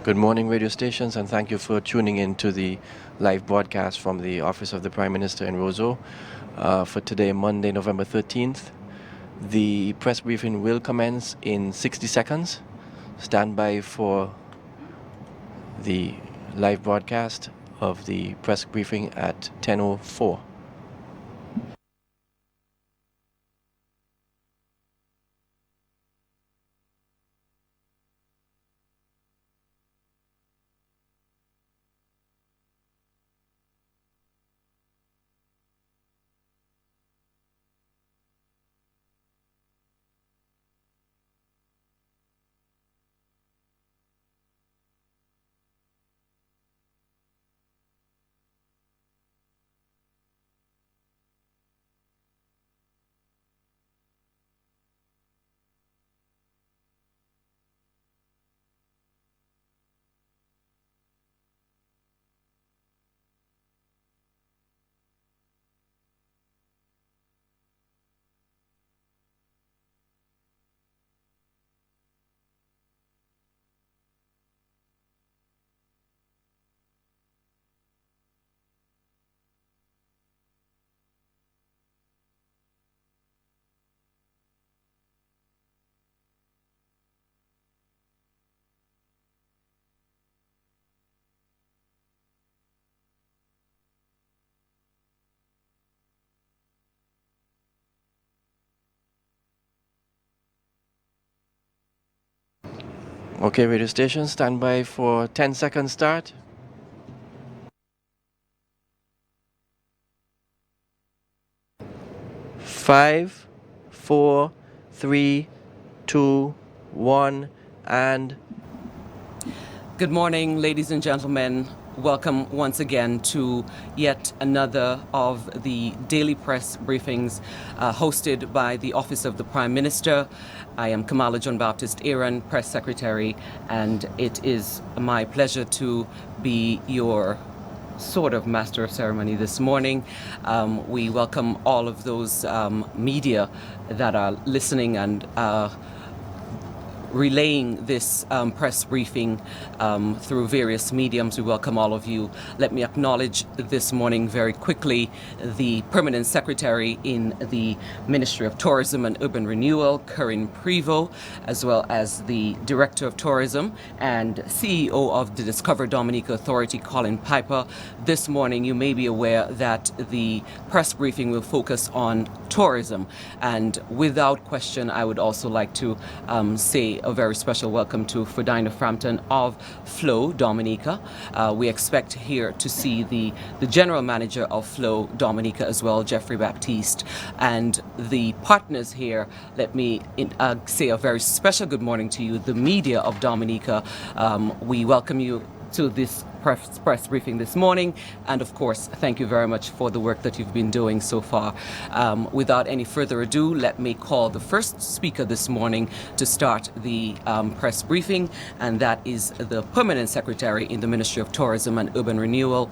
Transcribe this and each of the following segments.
Good morning, radio stations, and thank you for tuning in to the live broadcast from the Office of the Prime Minister in Roseau for today, Monday, November 13th. The press briefing will commence in 60 seconds. Stand by for the live broadcast of the press briefing at 10:04. Okay, radio station, stand by for 10 seconds start. 5, 4, 3, 2, 1, and... Good morning, ladies and gentlemen. Welcome once again to yet another of the daily press briefings hosted by the Office of the Prime Minister. I am Kamala John Baptist Aaron, Press Secretary, and it is my pleasure to be your sort of master of ceremony this morning. We welcome all of those media that are listening and relaying this press briefing through various mediums. We welcome all of you. Let me acknowledge this morning very quickly the Permanent Secretary in the Ministry of Tourism and Urban Renewal, Corinne Prevost, as well as the Director of Tourism and CEO of the Discover Dominica Authority, Colin Piper. This morning, you may be aware that the press briefing will focus on tourism. And without question, I would also like to say a very special welcome to Fredina Frampton of Flow Dominica. We expect here to see the General Manager of Flow Dominica as well, Jeffrey Baptiste, and the partners here. Let me say a very special good morning to you, the media of Dominica. We welcome you to this press briefing this morning, and of course thank you very much for the work that you've been doing so far. Without any further ado, let me call the first speaker this morning to start the press briefing, and that is the Permanent Secretary in the Ministry of Tourism and Urban Renewal,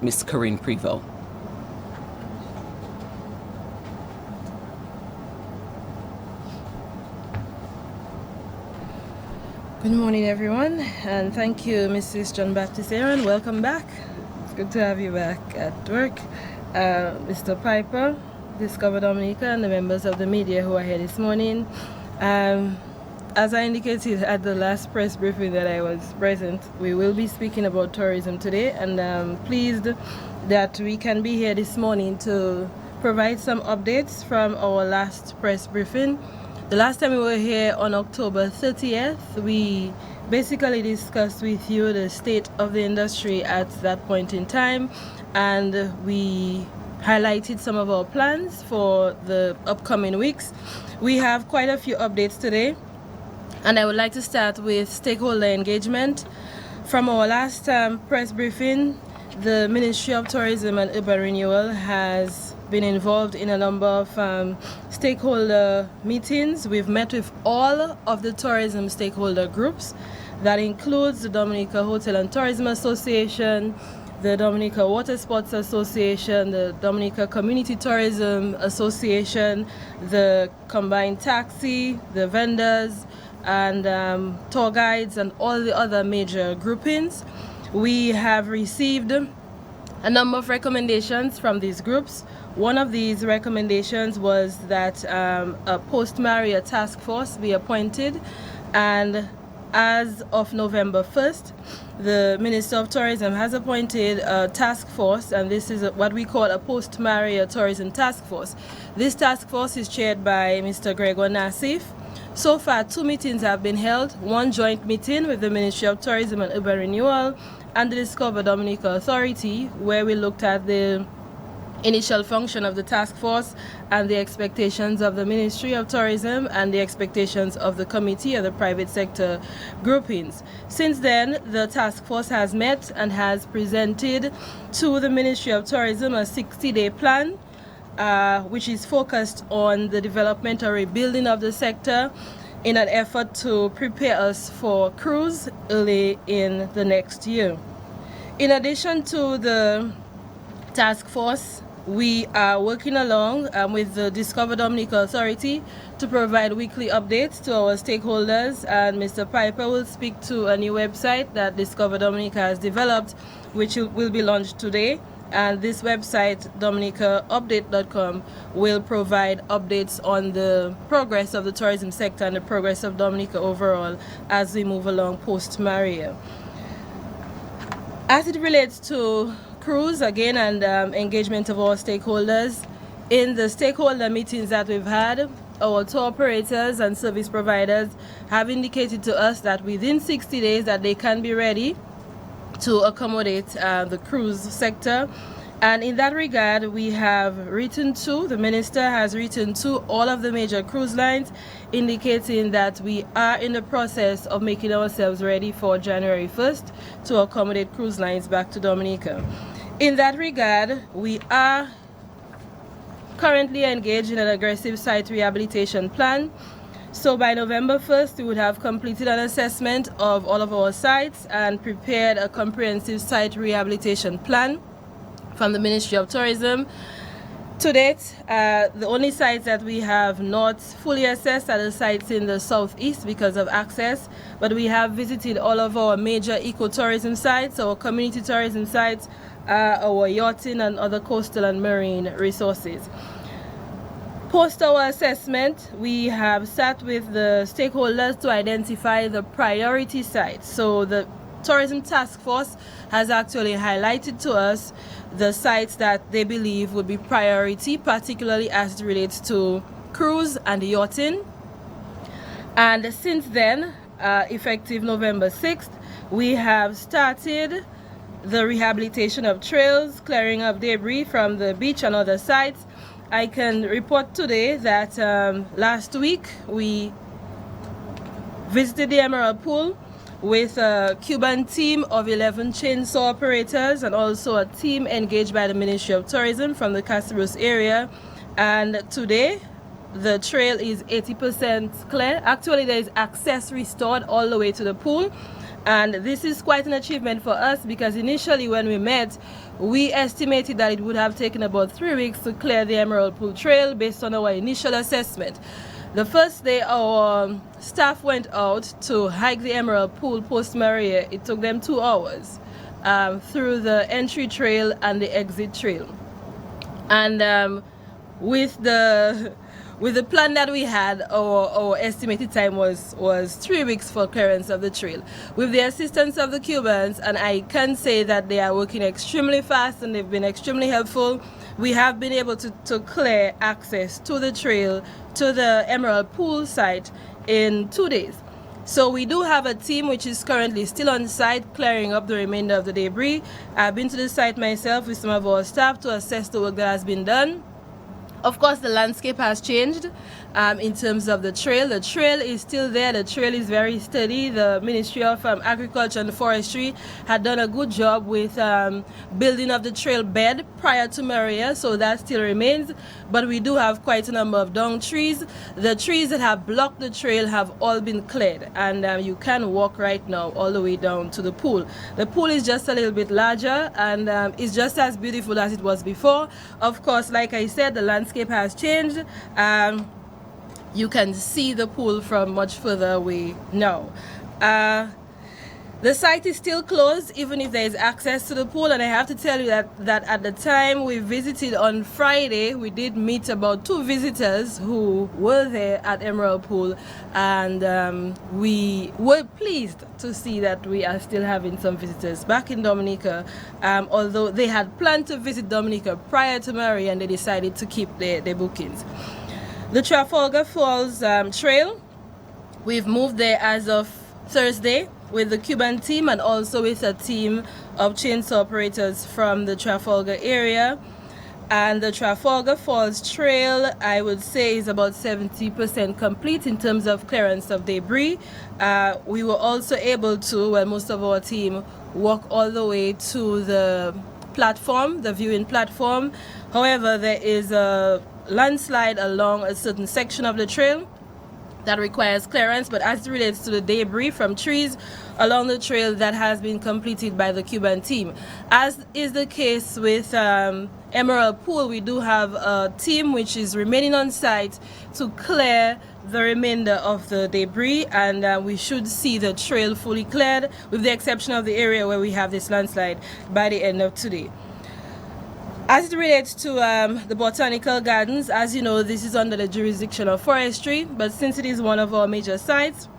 Ms. Corinne Prevost. Good morning, everyone, and thank you, Mrs. John Baptist Aaron. Welcome back. It's good to have you back at work. Mr. Piper, Discover Dominica, and the members of the media who are here this morning. As I indicated at the last press briefing that I was present, we will be speaking about tourism today, and I'm pleased that we can be here this morning to provide some updates from our last press briefing. The last time we were here on October 30th, we basically discussed with you the state of the industry at that point in time, and we highlighted some of our plans for the upcoming weeks. We have quite a few updates today, and I would like to start with stakeholder engagement. From our last press briefing, the Ministry of Tourism and Urban Renewal has been involved in a number of stakeholder meetings. We've met with all of the tourism stakeholder groups. That includes the Dominica Hotel and Tourism Association, the Dominica Water Sports Association, the Dominica Community Tourism Association, the Combined Taxi, the vendors, and tour guides and all the other major groupings. We have received a number of recommendations from these groups. One of these recommendations was that a post-Maria task force be appointed, and as of November 1st, the Minister of Tourism has appointed a task force, and this is what we call a post-Maria tourism task force. This task force is chaired by Mr. Gregor Nassif. So far, 2 meetings have been held, one joint meeting with the Ministry of Tourism and Urban Renewal and the Discover Dominica Authority, where we looked at the initial function of the task force and the expectations of the Ministry of Tourism and the expectations of the committee or the private sector groupings. Since then, the task force has met and has presented to the Ministry of Tourism a 60-day plan, which is focused on the development or rebuilding of the sector in an effort to prepare us for cruise early in the next year. In addition to the task force, we are working along with the Discover Dominica Authority to provide weekly updates to our stakeholders, and Mr. Piper will speak to a new website that Discover Dominica has developed, which will be launched today. And this website, dominicaupdate.com, will provide updates on the progress of the tourism sector and the progress of Dominica overall as we move along post-Maria. As it relates to cruise again and engagement of our stakeholders, in the stakeholder meetings that we've had, our tour operators and service providers have indicated to us that within 60 days that they can be ready to accommodate the cruise sector. And in that regard, we have written to, the minister has written to all of the major cruise lines, indicating that we are in the process of making ourselves ready for January 1st to accommodate cruise lines back to Dominica. In that regard, we are currently engaged in an aggressive site rehabilitation plan. So by November 1st, we would have completed an assessment of all of our sites and prepared a comprehensive site rehabilitation plan from the Ministry of Tourism. To date, the only sites that we have not fully assessed are the sites in the southeast because of access, but we have visited all of our major ecotourism sites, our community tourism sites, our yachting and other coastal and marine resources. Post our assessment, we have sat with the stakeholders to identify the priority sites. So the Tourism Task Force has actually highlighted to us the sites that they believe would be priority, particularly as it relates to cruise and yachting. And since then, effective November 6th, we have started the rehabilitation of trails, clearing of debris from the beach and other sites. I can report today that last week we visited the Emerald Pool with a Cuban team of 11 chainsaw operators and also a team engaged by the Ministry of Tourism from the Casablanca area. And today the trail is 80% clear. Actually, there is access restored all the way to the pool. And this is quite an achievement for us because initially when we met, we estimated that it would have taken about 3 weeks to clear the Emerald Pool Trail based on our initial assessment. The first day our staff went out to hike the Emerald Pool post-Maria, it took them 2 hours through the entry trail and the exit trail. And with the plan that we had, our estimated time was 3 weeks for clearance of the trail. With the assistance of the Cubans, and I can say that they are working extremely fast and they've been extremely helpful, we have been able to clear access to the trail, to the Emerald Pool site in 2 days. So we do have a team which is currently still on site clearing up the remainder of the debris. I've been to the site myself with some of our staff to assess the work that has been done. Of course, the landscape has changed in terms of the trail. The trail is still there. The trail is very steady. The Ministry of Agriculture and Forestry had done a good job with building of the trail bed prior to Maria, so that still remains. But we do have quite a number of down trees. The trees that have blocked the trail have all been cleared, and you can walk right now all the way down to the pool. The pool is just a little bit larger, and it's just as beautiful as it was before. Of course, like I said, the landscape has changed. you can see the pool from much further away now. The site is still closed even if there is access to the pool, and I have to tell you that at the time we visited on Friday, we did meet about 2 visitors who were there at Emerald Pool, and we were pleased to see that we are still having some visitors back in Dominica, although they had planned to visit Dominica prior to Marie and they decided to keep their bookings. The Trafalgar Falls Trail, we've moved there as of Thursday with the Cuban team and also with a team of chainsaw operators from the Trafalgar area. And the Trafalgar Falls Trail, I would say, is about 70% complete in terms of clearance of debris. We were also able to, well, most of our team walk all the way to the platform, the viewing platform. However, there is a landslide along a certain section of the trail that requires clearance, but as it relates to the debris from trees along the trail, that has been completed by the Cuban team. As is the case with Emerald Pool, we do have a team which is remaining on site to clear the remainder of the debris, and we should see the trail fully cleared with the exception of the area where we have this landslide by the end of today. As it relates to the Botanical Gardens, as you know, this is under the jurisdiction of forestry, but since it is one of our major sites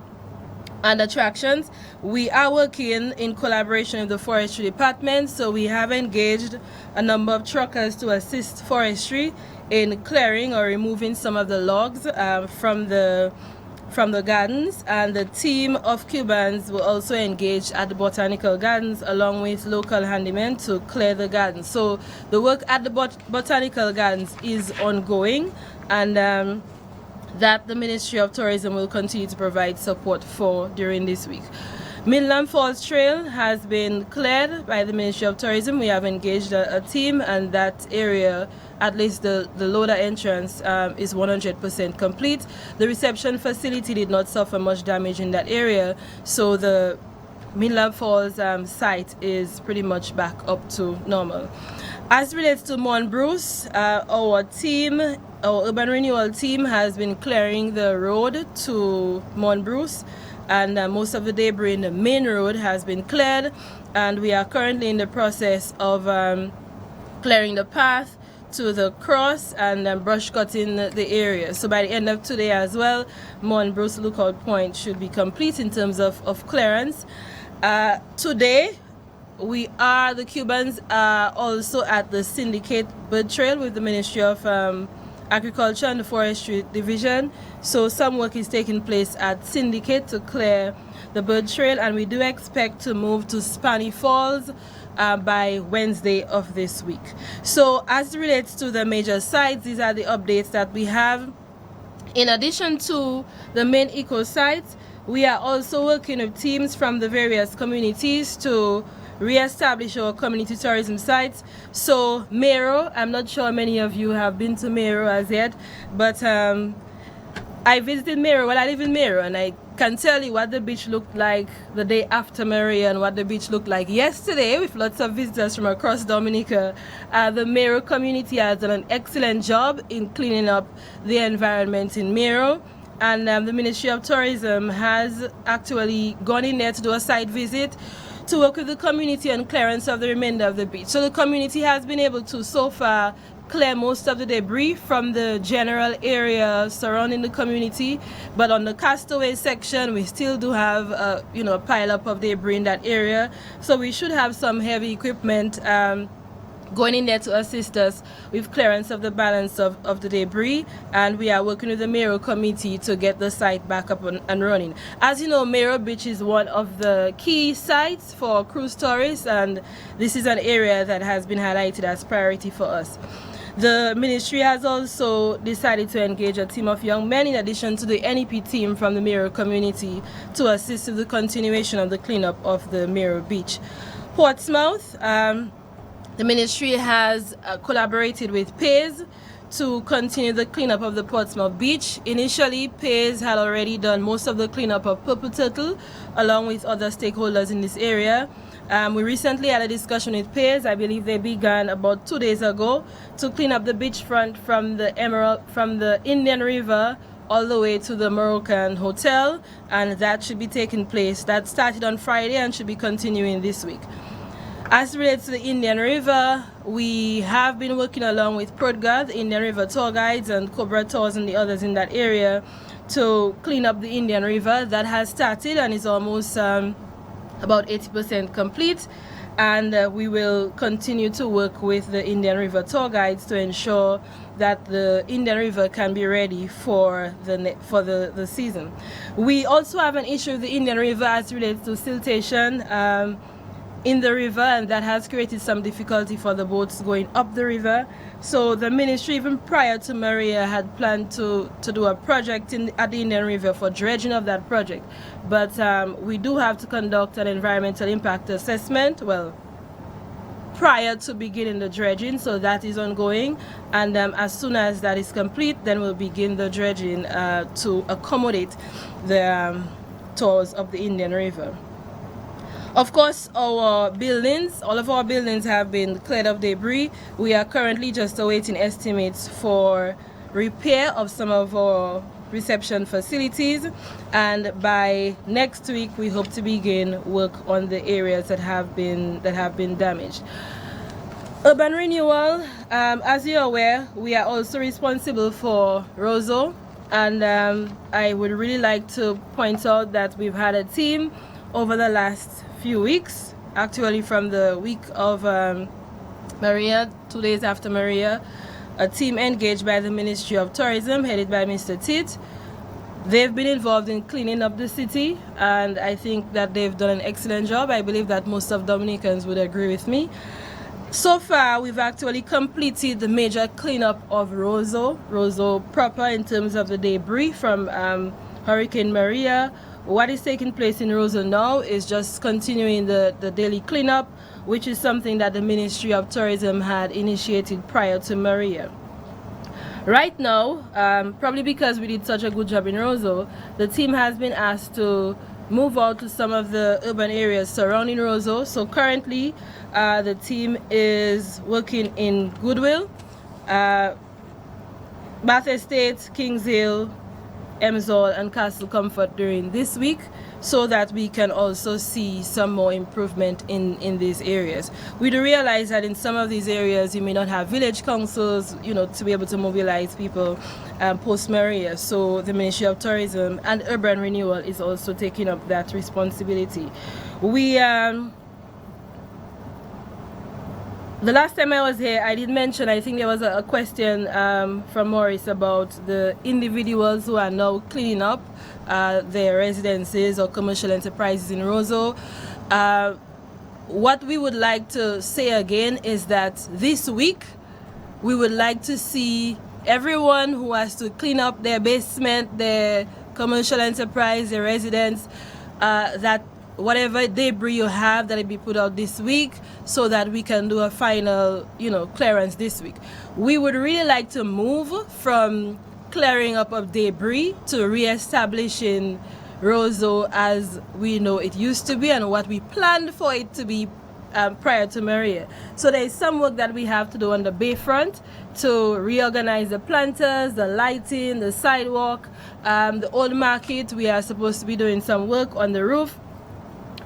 and attractions, we are working in collaboration with the forestry department. So we have engaged a number of truckers to assist forestry in clearing or removing some of the logs from the gardens, and the team of Cubans will also engage at the Botanical Gardens along with local handymen to clear the gardens. So the work at the Botanical Gardens is ongoing, and that the Ministry of Tourism will continue to provide support for during this week. Midland Falls Trail has been cleared by the Ministry of Tourism. We have engaged a team, and that area, at least the loader entrance, is 100% complete. The reception facility did not suffer much damage in that area, so the Midland Falls site is pretty much back up to normal. As relates to Mont Bruce, our urban renewal team has been clearing the road to Mont Bruce, and most of the debris in the main road has been cleared, and we are currently in the process of clearing the path to the cross and brush cutting the area. So by the end of today as well, Mont Bruce Lookout Point should be complete in terms of clearance. Today, the Cubans are also at the Syndicate Bird Trail with the Ministry of Agriculture and the Forestry Division. So some work is taking place at Syndicate to clear the bird trail, and we do expect to move to Spanny Falls by Wednesday of this week. So as it relates to the major sites, these are the updates that we have. In addition to the main eco sites, we are also working with teams from the various communities to re-establish our community tourism sites. So Mero, I'm not sure many of you have been to Mero as yet, but I visited Mero. Well, I live in Mero, and I can tell you what the beach looked like the day after Maria and what the beach looked like yesterday with lots of visitors from across Dominica. The Mero community has done an excellent job in cleaning up the environment in Mero, and the Ministry of Tourism has actually gone in there to do a site visit to work with the community on clearance of the remainder of the beach. So the community has been able to so far clear most of the debris from the general area surrounding the community, but on the castaway section we still do have a pile up of debris in that area. So we should have some heavy equipment going in there to assist us with clearance of the balance of the debris, and we are working with the Mero committee to get the site back up and running. As you know, Mero Beach is one of the key sites for cruise tourists, and this is an area that has been highlighted as priority for us. The ministry has also decided to engage a team of young men in addition to the NEP team from the Mero community to assist with the continuation of the cleanup of the Mero Beach. Portsmouth, the ministry has collaborated with PAYS to continue the cleanup of the Portsmouth Beach. Initially, PAYS had already done most of the cleanup of Purple Turtle along with other stakeholders in this area. We recently had a discussion with PAYS. I believe they began about 2 days ago to clean up the beachfront from the Indian River all the way to the Moroccan Hotel, and that should be taking place. That started on Friday and should be continuing this week. As relates to the Indian River, we have been working along with PRODGA, the Indian River tour guides, and Cobra Tours and the others in that area to clean up the Indian River. That has started and is almost about 80% complete, and we will continue to work with the Indian River tour guides to ensure that the Indian River can be ready for the season. We also have an issue with the Indian River as relates to siltation in the river, and that has created some difficulty for the boats going up the river. So the ministry, even prior to Maria, had planned to do a project at the Indian River for dredging of that project. But we do have to conduct an environmental impact assessment, well, prior to beginning the dredging, so that is ongoing. And as soon as that is complete, then we'll begin the dredging to accommodate the tours of the Indian River. Of course, our buildings, all of our buildings have been cleared of debris. We are currently just awaiting estimates for repair of some of our reception facilities, and by next week we hope to begin work on the areas that have been damaged. Urban renewal, as you're aware, we are also responsible for Roseau, and I would really like to point out that we've had a team over the last few weeks, actually from the week of Maria, 2 days after Maria, a team engaged by the Ministry of Tourism headed by Mr. Tit. They've been involved in cleaning up the city, and I think that they've done an excellent job. I believe that most of Dominicans would agree with me. So far, we've actually completed the major cleanup of Roseau proper in terms of the debris from Hurricane Maria. What is taking place in Roseau now is just continuing the daily cleanup, which is something that the Ministry of Tourism had initiated prior to Maria. Right now, probably because we did such a good job in Roseau, the team has been asked to move out to some of the urban areas surrounding Roseau. So currently, the team is working in Goodwill, Bath Estate, Kings Hill, Emsall and Castle Comfort during this week, so that we can also see some more improvement in these areas. We do realize that in some of these areas you may not have village councils, to be able to mobilize people post-Maria. So the Ministry of Tourism and Urban Renewal is also taking up that responsibility. The last time I was here, I did mention, I think there was a question from Maurice about the individuals who are now cleaning up their residences or commercial enterprises in Roseau. What we would like to say again is that this week we would like to see everyone who has to clean up their basement, their commercial enterprise, their residence, that whatever debris you have, that it be put out this week, so that we can do a final clearance this week. We would really like to move from clearing up of debris to re-establishing Roseau as we know it used to be and what we planned for it to be prior to Maria. So there is some work that we have to do on the bayfront to reorganize the planters, the lighting, the sidewalk, the old market. We are supposed to be doing some work on the roof,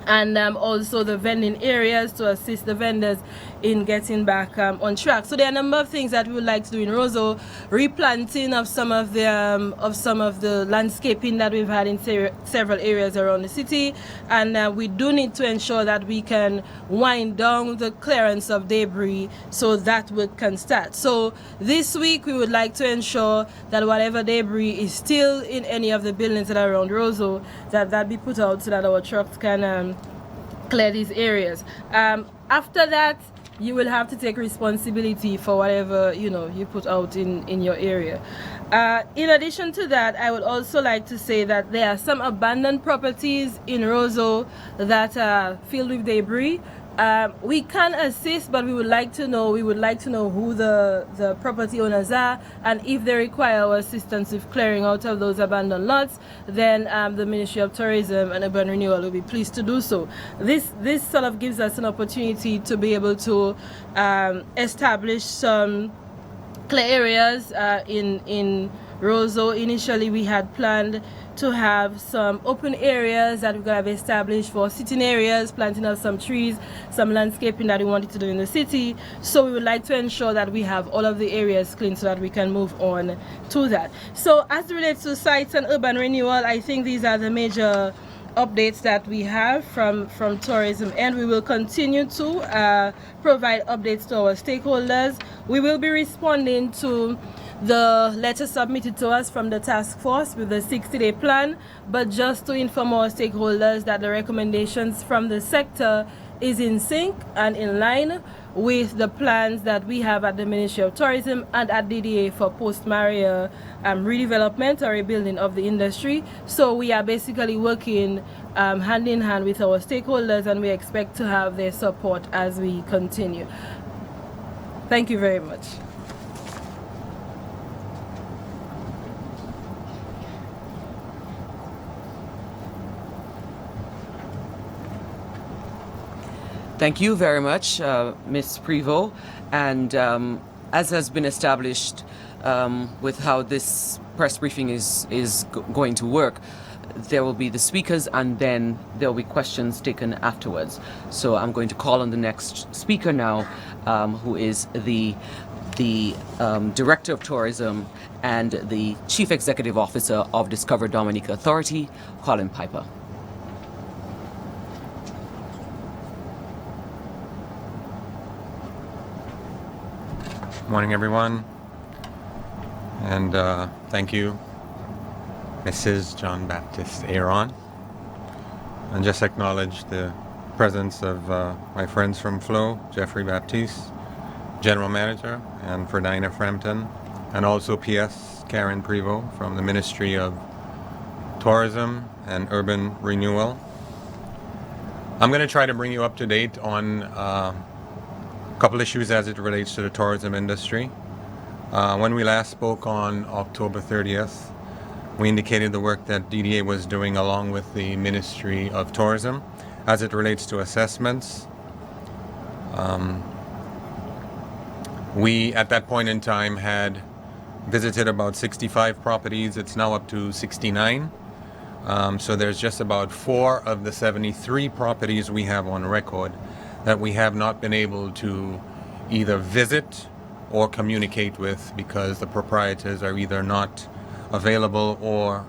and also the vending areas to assist the vendors in getting back on track. So there are a number of things that we would like to do in Roseau, replanting of some of the landscaping that we've had in several areas around the city, and we do need to ensure that we can wind down the clearance of debris so that work can start. So this week we would like to ensure that whatever debris is still in any of the buildings that are around Roseau, that be put out so that our trucks can clear these areas. After that, you will have to take responsibility for whatever you put out in your area. In addition to that, I would also like to say that there are some abandoned properties in Roseau that are filled with debris. We can assist, but we would like to know who the property owners are, and if they require our assistance with clearing out of those abandoned lots, then the Ministry of Tourism and Urban Renewal will be pleased to do so. This sort of gives us an opportunity to be able to establish some clear areas in Roseau, initially we had planned to have some open areas that we're going to have established for sitting areas, planting of some trees, some landscaping that we wanted to do in the city. So we would like to ensure that we have all of the areas clean so that we can move on to that. So as it relates to sites and urban renewal, I think these are the major updates that we have from tourism, and we will continue to provide updates to our stakeholders. We will be responding to the letter submitted to us from the task force with the 60-day plan, but just to inform our stakeholders that the recommendations from the sector is in sync and in line with the plans that we have at the Ministry of Tourism and at DDA for post-Maria redevelopment or rebuilding of the industry. So we are basically working hand in hand with our stakeholders, and we expect to have their support as we continue. Thank you very much. Thank you very much, Ms. Prevost. And as has been established with how this press briefing is going to work, there will be the speakers and then there will be questions taken afterwards. So I'm going to call on the next speaker now, who is the Director of Tourism and the Chief Executive Officer of Discover Dominica Authority, Colin Piper. Morning, everyone, and thank you, Mrs. John Baptist Aaron, and just acknowledge the presence of my friends from Flow, Jeffrey Baptiste, General Manager, and Ferdinand Frampton, and also PS Karen Prevost from the Ministry of Tourism and Urban Renewal. I'm going to try to bring you up to date on couple issues as it relates to the tourism industry. When we last spoke on October 30th, we indicated the work that DDA was doing along with the Ministry of Tourism as it relates to assessments. We, at that point in time, had visited about 65 properties. It's now up to 69. So there's just about 4 of the 73 properties we have on record that we have not been able to either visit or communicate with because the proprietors are either not available or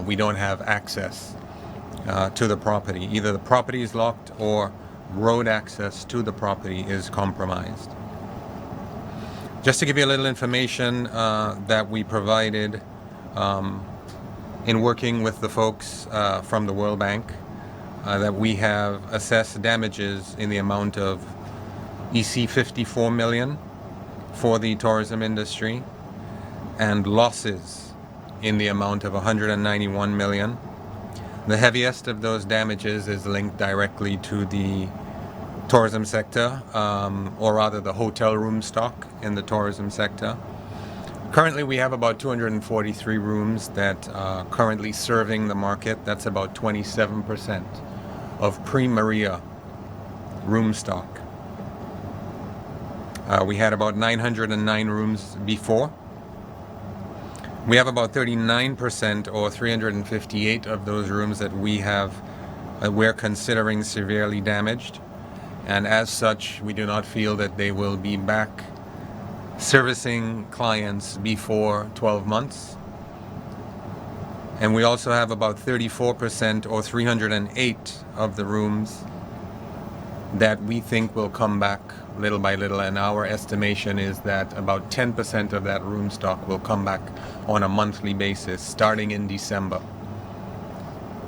we don't have access to the property. Either the property is locked or road access to the property is compromised. Just to give you a little information that we provided in working with the folks from the World Bank, that we have assessed damages in the amount of EC 54 million for the tourism industry and losses in the amount of 191 million. The heaviest of those damages is linked directly to the tourism sector, or rather the hotel room stock in the tourism sector. Currently we have about 243 rooms that are currently serving the market. That's about 27% of pre-Maria room stock. We had about 909 rooms before. We have about 39% or 358 of those rooms that we're considering severely damaged, and as such we do not feel that they will be back servicing clients before 12 months. And we also have about 34% or 308 of the rooms that we think will come back little by little, and our estimation is that about 10% of that room stock will come back on a monthly basis starting in December.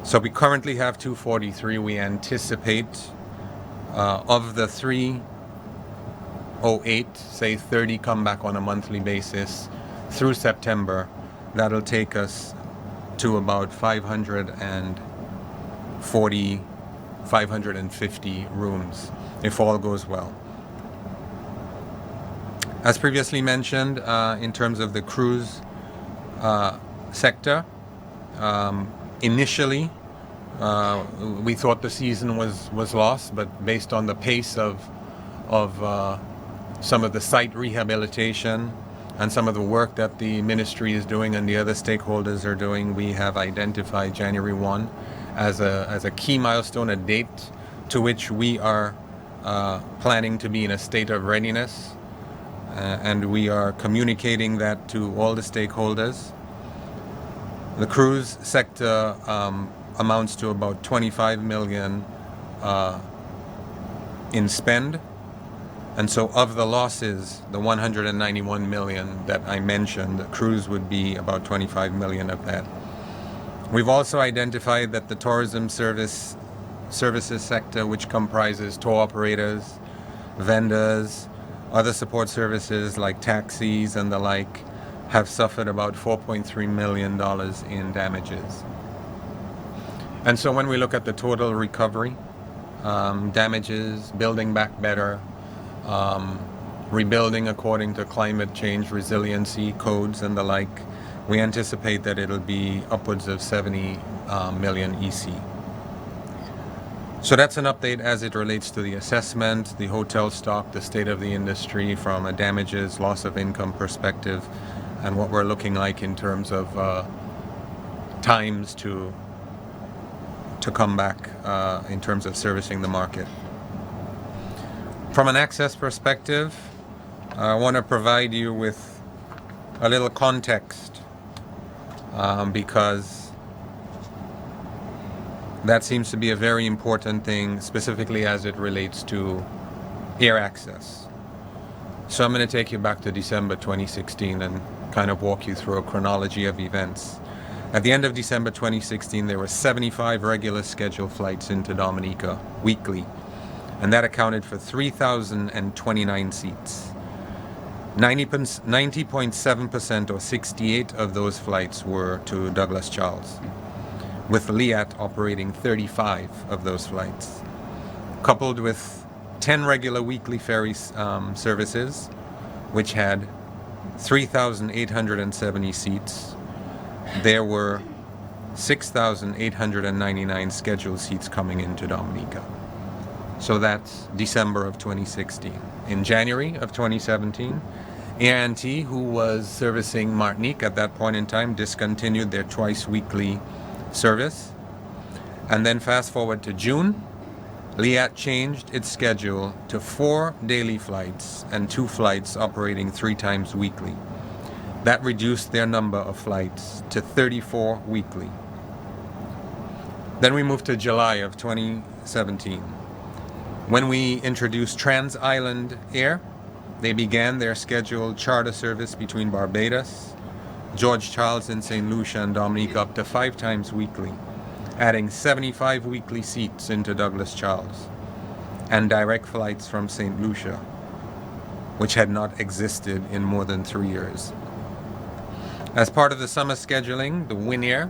So we currently have 243. We anticipate of the 308, say 30 come back on a monthly basis through September. That'll take us to about 550 rooms if all goes well. As previously mentioned, in terms of the cruise sector, initially we thought the season was lost, but based on the pace of some of the site rehabilitation and some of the work that the ministry is doing and the other stakeholders are doing, we have identified January 1 as a key milestone, a date to which we are planning to be in a state of readiness, and we are communicating that to all the stakeholders. The cruise sector amounts to about 25 million in spend. And so of the losses, the 191 million that I mentioned, the cruise would be about 25 million of that. We've also identified that the tourism services sector, which comprises tour operators, vendors, other support services like taxis and the like, have suffered about $4.3 million in damages. And so when we look at the total recovery, damages, building back better, rebuilding according to climate change resiliency codes and the like, we anticipate that it'll be upwards of 70 million EC. So that's an update as it relates to the assessment, the hotel stock, the state of the industry from a damages, loss of income perspective, and what we're looking like in terms of times to come back in terms of servicing the market. From an access perspective, I want to provide you with a little context because that seems to be a very important thing, specifically as it relates to air access. So I'm going to take you back to December 2016 and kind of walk you through a chronology of events. At the end of December 2016, there were 75 regular scheduled flights into Dominica weekly, and that accounted for 3,029 seats. 90.7% or 68 of those flights were to Douglas Charles, with Liat operating 35 of those flights. Coupled with 10 regular weekly ferry services, which had 3,870 seats, there were 6,899 scheduled seats coming into Dominica. So that's December of 2016. In January of 2017, ANT, who was servicing Martinique at that point in time, discontinued their twice weekly service. And then fast forward to June, Liat changed its schedule to 4 daily flights and 2 flights operating 3 times weekly. That reduced their number of flights to 34 weekly. Then we moved to July of 2017. When we introduced Trans-Island Air, they began their scheduled charter service between Barbados, George Charles and St. Lucia and Dominica up to 5 times weekly, adding 75 weekly seats into Douglas Charles, and direct flights from St. Lucia, which had not existed in more than 3 years. As part of the summer scheduling, the Winair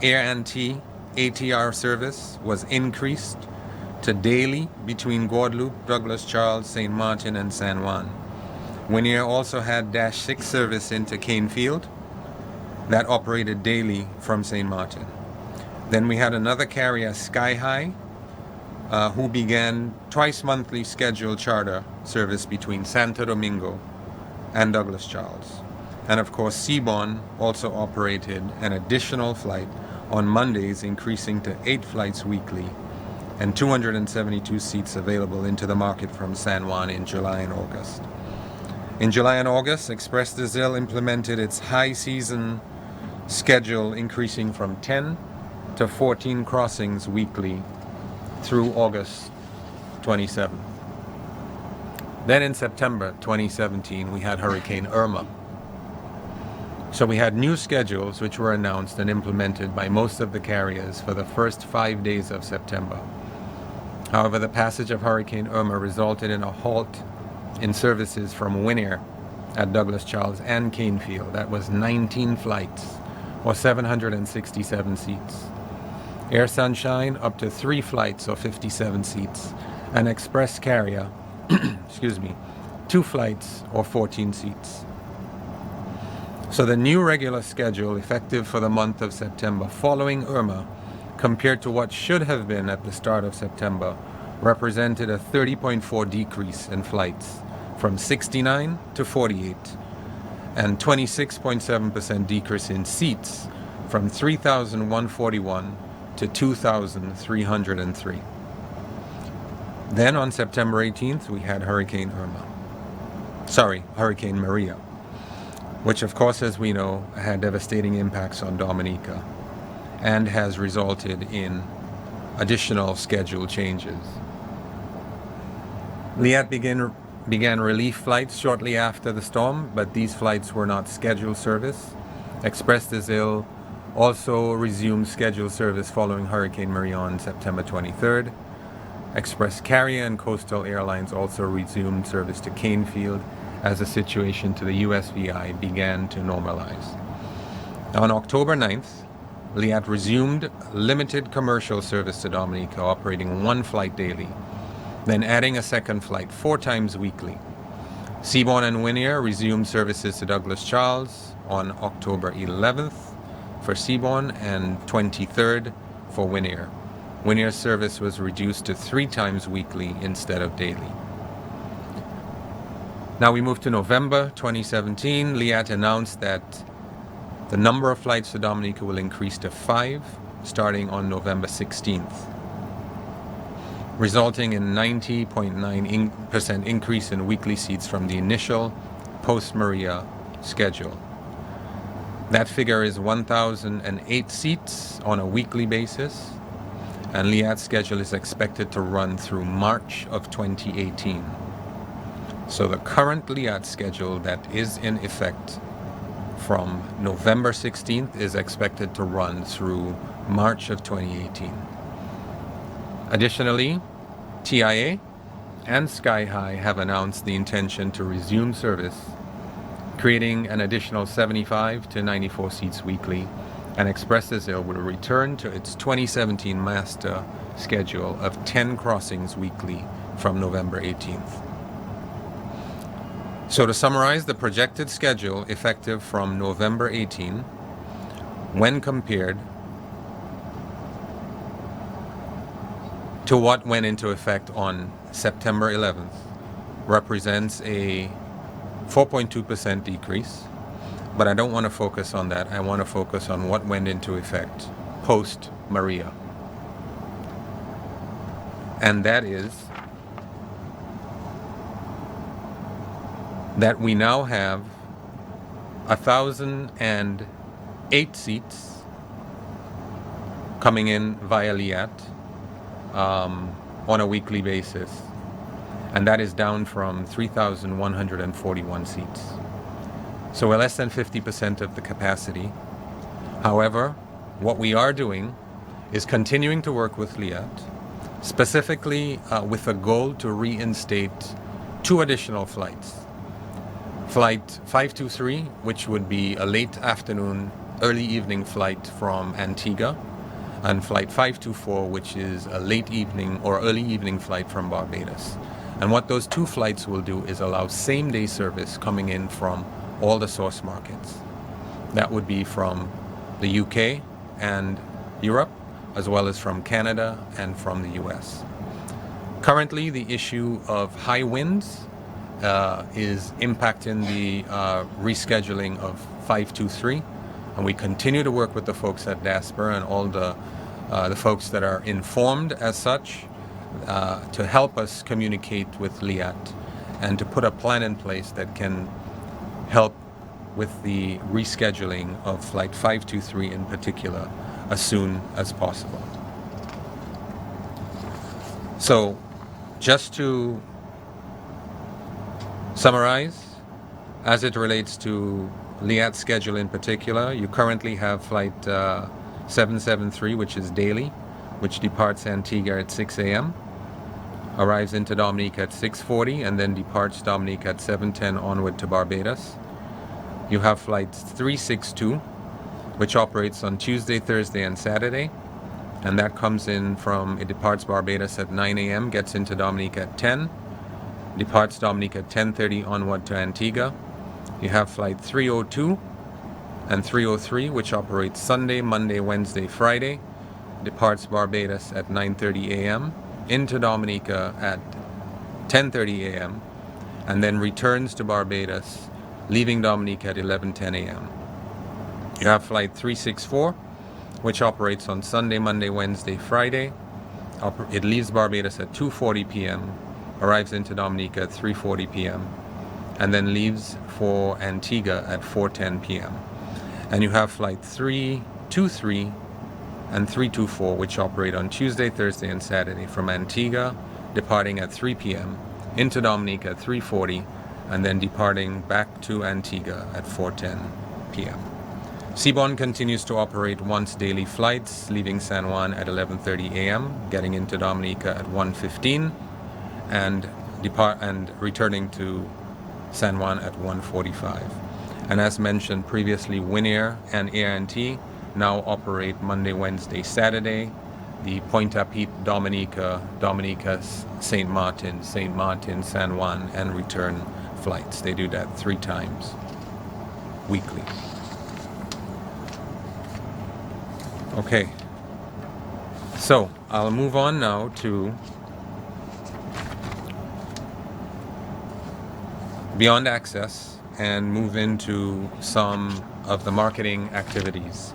Air&T ATR service was increased to daily between Guadeloupe, Douglas Charles, St. Martin, and San Juan. Winair also had Dash 6 service into Canefield that operated daily from St. Martin. Then we had another carrier, Sky High, who began twice monthly scheduled charter service between Santo Domingo and Douglas Charles. And of course, Seaborn also operated an additional flight on Mondays, increasing to 8 flights weekly and 272 seats available into the market from San Juan in July and August. In July and August, Express Brazil implemented its high season schedule, increasing from 10 to 14 crossings weekly through August 27. Then in September 2017, we had Hurricane Irma. So we had new schedules which were announced and implemented by most of the carriers for the first 5 days of September. However, the passage of Hurricane Irma resulted in a halt in services from Winair at Douglas Charles and Canefield. That was 19 flights, or 767 seats. Air Sunshine up to 3 flights, or 57 seats. And Express Carrier, 2 flights, or 14 seats. So the new regular schedule, effective for the month of September following Irma, compared to what should have been at the start of September, represented a 30.4 decrease in flights, from 69 to 48. and 26.7% decrease in seats from 3,141 to 2,303. Then on September 18th, we had Hurricane Maria, which of course, as we know, had devastating impacts on Dominica and has resulted in additional schedule changes. Liat began relief flights shortly after the storm, but these flights were not scheduled service. Express des Îles also resumed scheduled service following Hurricane Maria on September 23rd. Express Carrier and Coastal Airlines also resumed service to Canefield as the situation to the USVI began to normalize. On October 9th, Liat resumed limited commercial service to Dominica, operating one flight daily, then adding a second flight 4 times weekly. Seabourn and Winair resumed services to Douglas Charles on October 11th for Seabourn and 23rd for Winair. Winair's service was reduced to 3 times weekly instead of daily. Now we move to November 2017. Liat announced that the number of flights to Dominica will increase to 5 starting on November 16th, resulting in 90.9% increase in weekly seats from the initial post-Maria schedule. That figure is 1,008 seats on a weekly basis, and Liat's schedule is expected to run through March of 2018. So the current Liat schedule that is in effect from November 16th is expected to run through March of 2018. Additionally, TIA and Sky High have announced the intention to resume service, creating an additional 75 to 94 seats weekly, and Express des Îles will return to its 2017 master schedule of 10 crossings weekly from November 18th. So to summarize, the projected schedule effective from November 18, when compared to what went into effect on September 11th, represents a 4.2% decrease. But I don't want to focus on that. I want to focus on what went into effect post-Maria. And that is that we now have 1,008 seats coming in via Liat on a weekly basis, and that is down from 3,141 seats. So we're less than 50% of the capacity. However, what we are doing is continuing to work with Liat, specifically with a goal to reinstate 2 additional flights. Flight 523, which would be a late afternoon, early evening flight from Antigua, and Flight 524, which is a late evening or early evening flight from Barbados. And what those 2 flights will do is allow same-day service coming in from all the source markets. That would be from the UK and Europe, as well as from Canada and from the US. Currently, the issue of high winds is impacting the rescheduling of 523, and we continue to work with the folks at DASPER and all the folks that are informed as such to help us communicate with Liat and to put a plan in place that can help with the rescheduling of Flight 523 in particular as soon as possible. So, just to summarize, as it relates to Liat's schedule in particular, you currently have Flight 773, which is daily, which departs Antigua at 6 a.m., arrives into Dominica at 6:40, and then departs Dominica at 7:10 onward to Barbados. You have Flight 362, which operates on Tuesday, Thursday, and Saturday, and that comes in it departs Barbados at 9 a.m., gets into Dominica at 10, departs Dominica at 10:30 onward to Antigua. You have Flight 302 and 303, which operates Sunday, Monday, Wednesday, Friday, departs Barbados at 9:30 a.m., into Dominica at 10:30 a.m., and then returns to Barbados leaving Dominica at 11:10 a.m. You have flight 364, which operates on Sunday, Monday, Wednesday, Friday. It leaves Barbados at 2:40 p.m., arrives into Dominica at 3:40 p.m., and then leaves for Antigua at 4:10 p.m. And you have flight 323 and 324, which operate on Tuesday, Thursday, and Saturday from Antigua, departing at 3 p.m., into Dominica at 3:40, and then departing back to Antigua at 4:10 p.m. Seaborne continues to operate once daily flights, leaving San Juan at 11:30 a.m., getting into Dominica at 1:15, and returning to San Juan at 1:45. And as mentioned previously, Winair and ARNT now operate Monday, Wednesday, Saturday, the Pointe-à-Pitre, Dominica, St. Martin, San Juan, and return flights. They do that 3 times weekly. Okay, so I'll move on now to Beyond Access and move into some of the marketing activities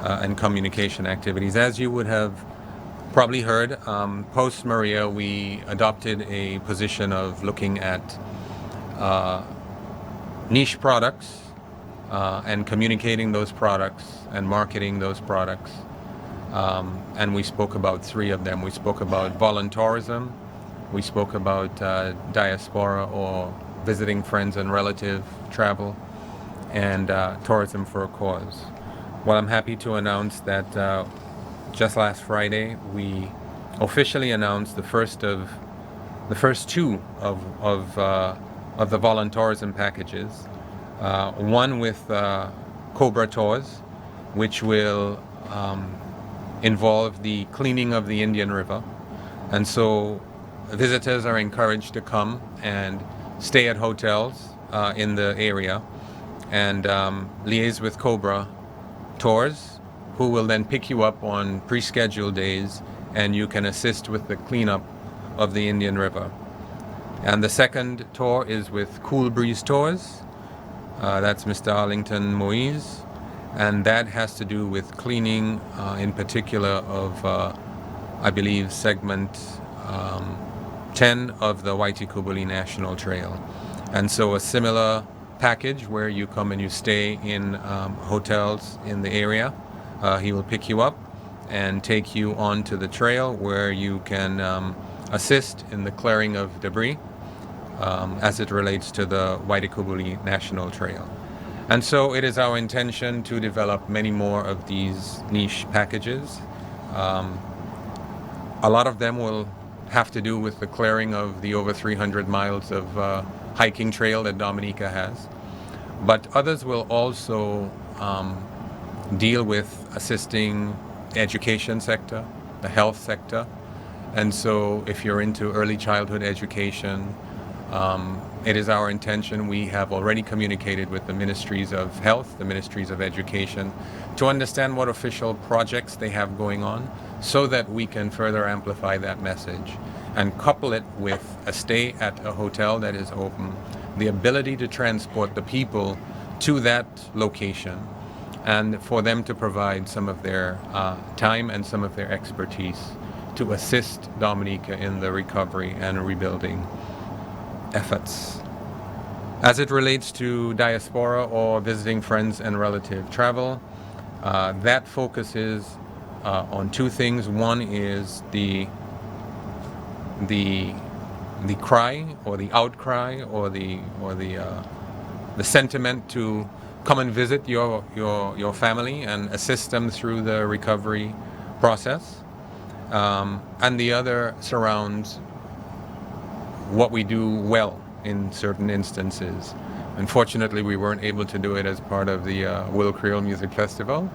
and communication activities. As you would have probably heard, post Maria, we adopted a position of looking at niche products and communicating those products and marketing those products. And we spoke about 3 of them. We spoke about voluntourism, we spoke about diaspora or visiting friends and relative travel, and tourism for a cause. Well, I'm happy to announce that just last Friday we officially announced the first 2 of the voluntourism packages. One with Cobra Tours, which will involve the cleaning of the Indian River, and so visitors are encouraged to come and stay at hotels in the area and liaise with Cobra Tours, who will then pick you up on pre-scheduled days, and you can assist with the cleanup of the Indian River. And the second tour is with Cool Breeze Tours. That's Mr. Arlington Moise, and that has to do with cleaning in particular of I believe segment 10 of the Waitikubuli National Trail. And so a similar package where you come and you stay in hotels in the area. He will pick you up and take you onto the trail where you can assist in the clearing of debris as it relates to the Waitikubuli National Trail. And so it is our intention to develop many more of these niche packages. A lot of them will have to do with the clearing of the over 300 miles of hiking trail that Dominica has. But others will also deal with assisting the education sector, the health sector. And so if you're into early childhood education, it is our intention, we have already communicated with the Ministries of Health, the Ministries of Education, to understand what official projects they have going on so that we can further amplify that message and couple it with a stay at a hotel that is open, the ability to transport the people to that location, and for them to provide some of their time and some of their expertise to assist Dominica in the recovery and rebuilding efforts. As it relates to diaspora or visiting friends and relative travel, that focuses on 2 things. One is the cry or the outcry or the sentiment to come and visit your family and assist them through the recovery process, and the other surrounds what we do well in certain instances. Unfortunately, we weren't able to do it as part of the Will Creole Music Festival,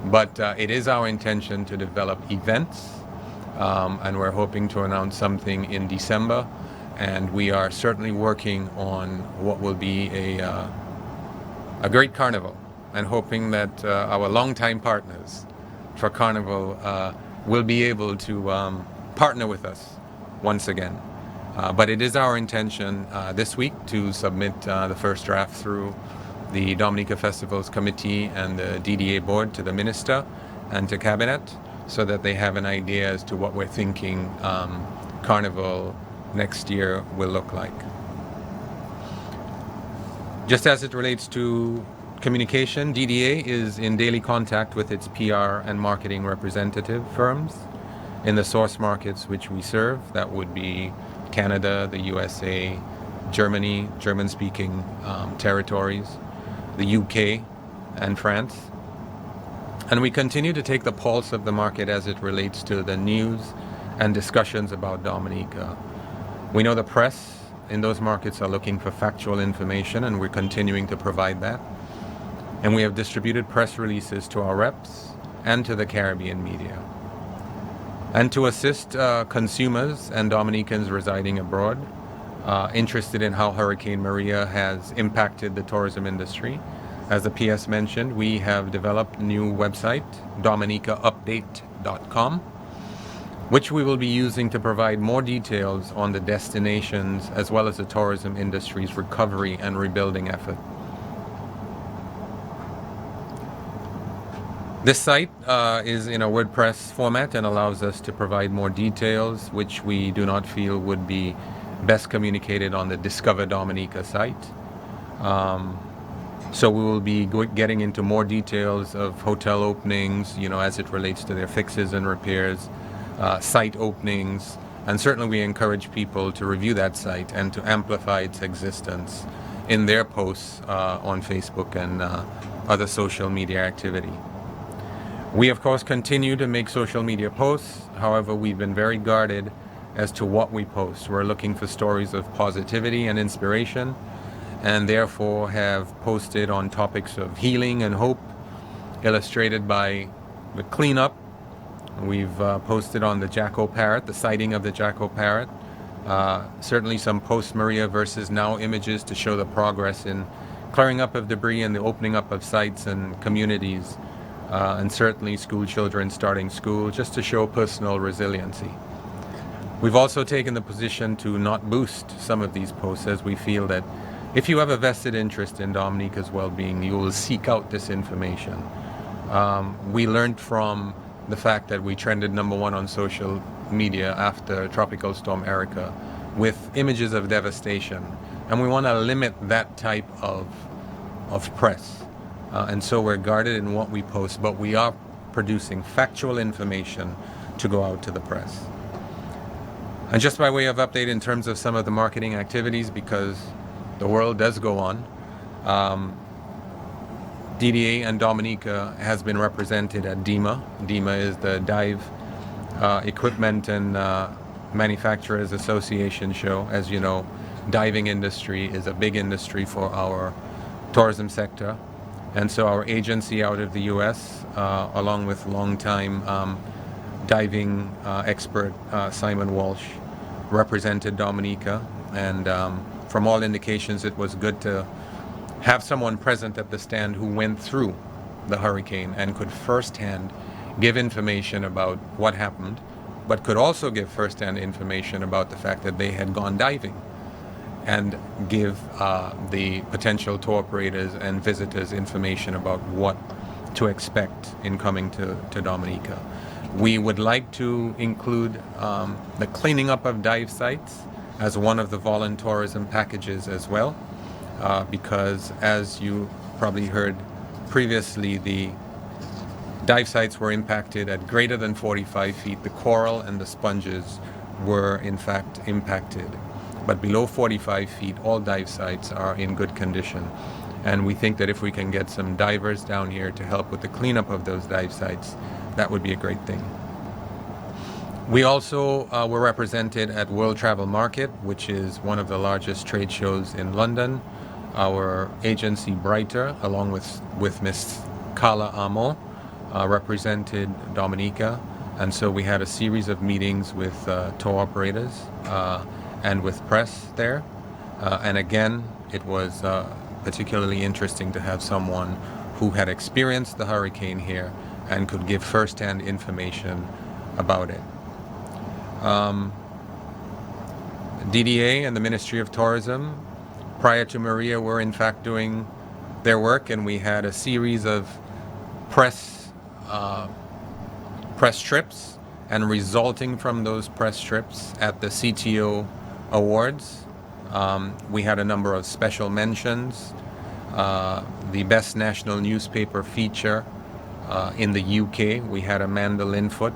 but it is our intention to develop events, and we're hoping to announce something in December, and we are certainly working on what will be a great carnival, and hoping that our longtime partners for Carnival will be able to partner with us once again. But it is our intention this week to submit the first draft through the Dominica Festivals Committee and the DDA board to the minister and to cabinet, so that they have an idea as to what we're thinking Carnival next year will look like. Just as it relates to communication, DDA is in daily contact with its PR and marketing representative firms in the source markets which we serve. That would be Canada, the USA, Germany, German-speaking territories, the UK, and France. And we continue to take the pulse of the market as it relates to the news and discussions about Dominica. We know the press in those markets are looking for factual information, and we're continuing to provide that. And we have distributed press releases to our reps and to the Caribbean media. And to assist consumers and Dominicans residing abroad interested in how Hurricane Maria has impacted the tourism industry, as the PS mentioned, we have developed a new website, dominicaupdate.com, which we will be using to provide more details on the destinations as well as the tourism industry's recovery and rebuilding effort. This site is in a WordPress format and allows us to provide more details, which we do not feel would be best communicated on the Discover Dominica site. So we will be getting into more details of hotel openings, as it relates to their fixes and repairs, site openings, and certainly we encourage people to review that site and to amplify its existence in their posts on Facebook and other social media activity. We, of course, continue to make social media posts. However, we've been very guarded as to what we post. We're looking for stories of positivity and inspiration, and therefore have posted on topics of healing and hope, illustrated by the cleanup. We've posted on the Jacko Parrot, the sighting of the Jacko Parrot. Certainly some post-Maria versus now images to show the progress in clearing up of debris and the opening up of sites and communities, and certainly school children starting school, just to show personal resiliency. We've also taken the position to not boost some of these posts, as we feel that if you have a vested interest in Dominica's well-being, you will seek out this information. We learned from the fact that we trended #1 on social media after Tropical Storm Erica with images of devastation, and we want to limit that type of press. And so we're guarded in what we post, but we are producing factual information to go out to the press. And just by way of update in terms of some of the marketing activities, because the world does go on, DDA and Dominica has been represented at DEMA. DEMA is the Dive Equipment and Manufacturers Association show. As you know, diving industry is a big industry for our tourism sector. And so our agency out of the US, along with longtime diving expert Simon Walsh, represented Dominica. And from all indications, it was good to have someone present at the stand who went through the hurricane and could firsthand give information about what happened, but could also give firsthand information about the fact that they had gone diving, and give the potential tour operators and visitors information about what to expect in coming to Dominica. We would like to include the cleaning up of dive sites as one of the voluntourism packages as well, because as you probably heard previously, the dive sites were impacted at greater than 45 feet. The coral and the sponges were in fact impacted. But below 45 feet, all dive sites are in good condition. And we think that if we can get some divers down here to help with the cleanup of those dive sites, that would be a great thing. We also were represented at World Travel Market, which is one of the largest trade shows in London. Our agency, Brighter, along with Miss Carla Amo, represented Dominica. And so we had a series of meetings with tour operators and with press there. And again, it was particularly interesting to have someone who had experienced the hurricane here and could give first-hand information about it. DDA and the Ministry of Tourism, prior to Maria, were in fact doing their work, and we had a series of press trips, and resulting from those press trips at the CTO Awards, we had a number of special mentions. The Best National Newspaper feature in the UK, we had Amanda Linfoot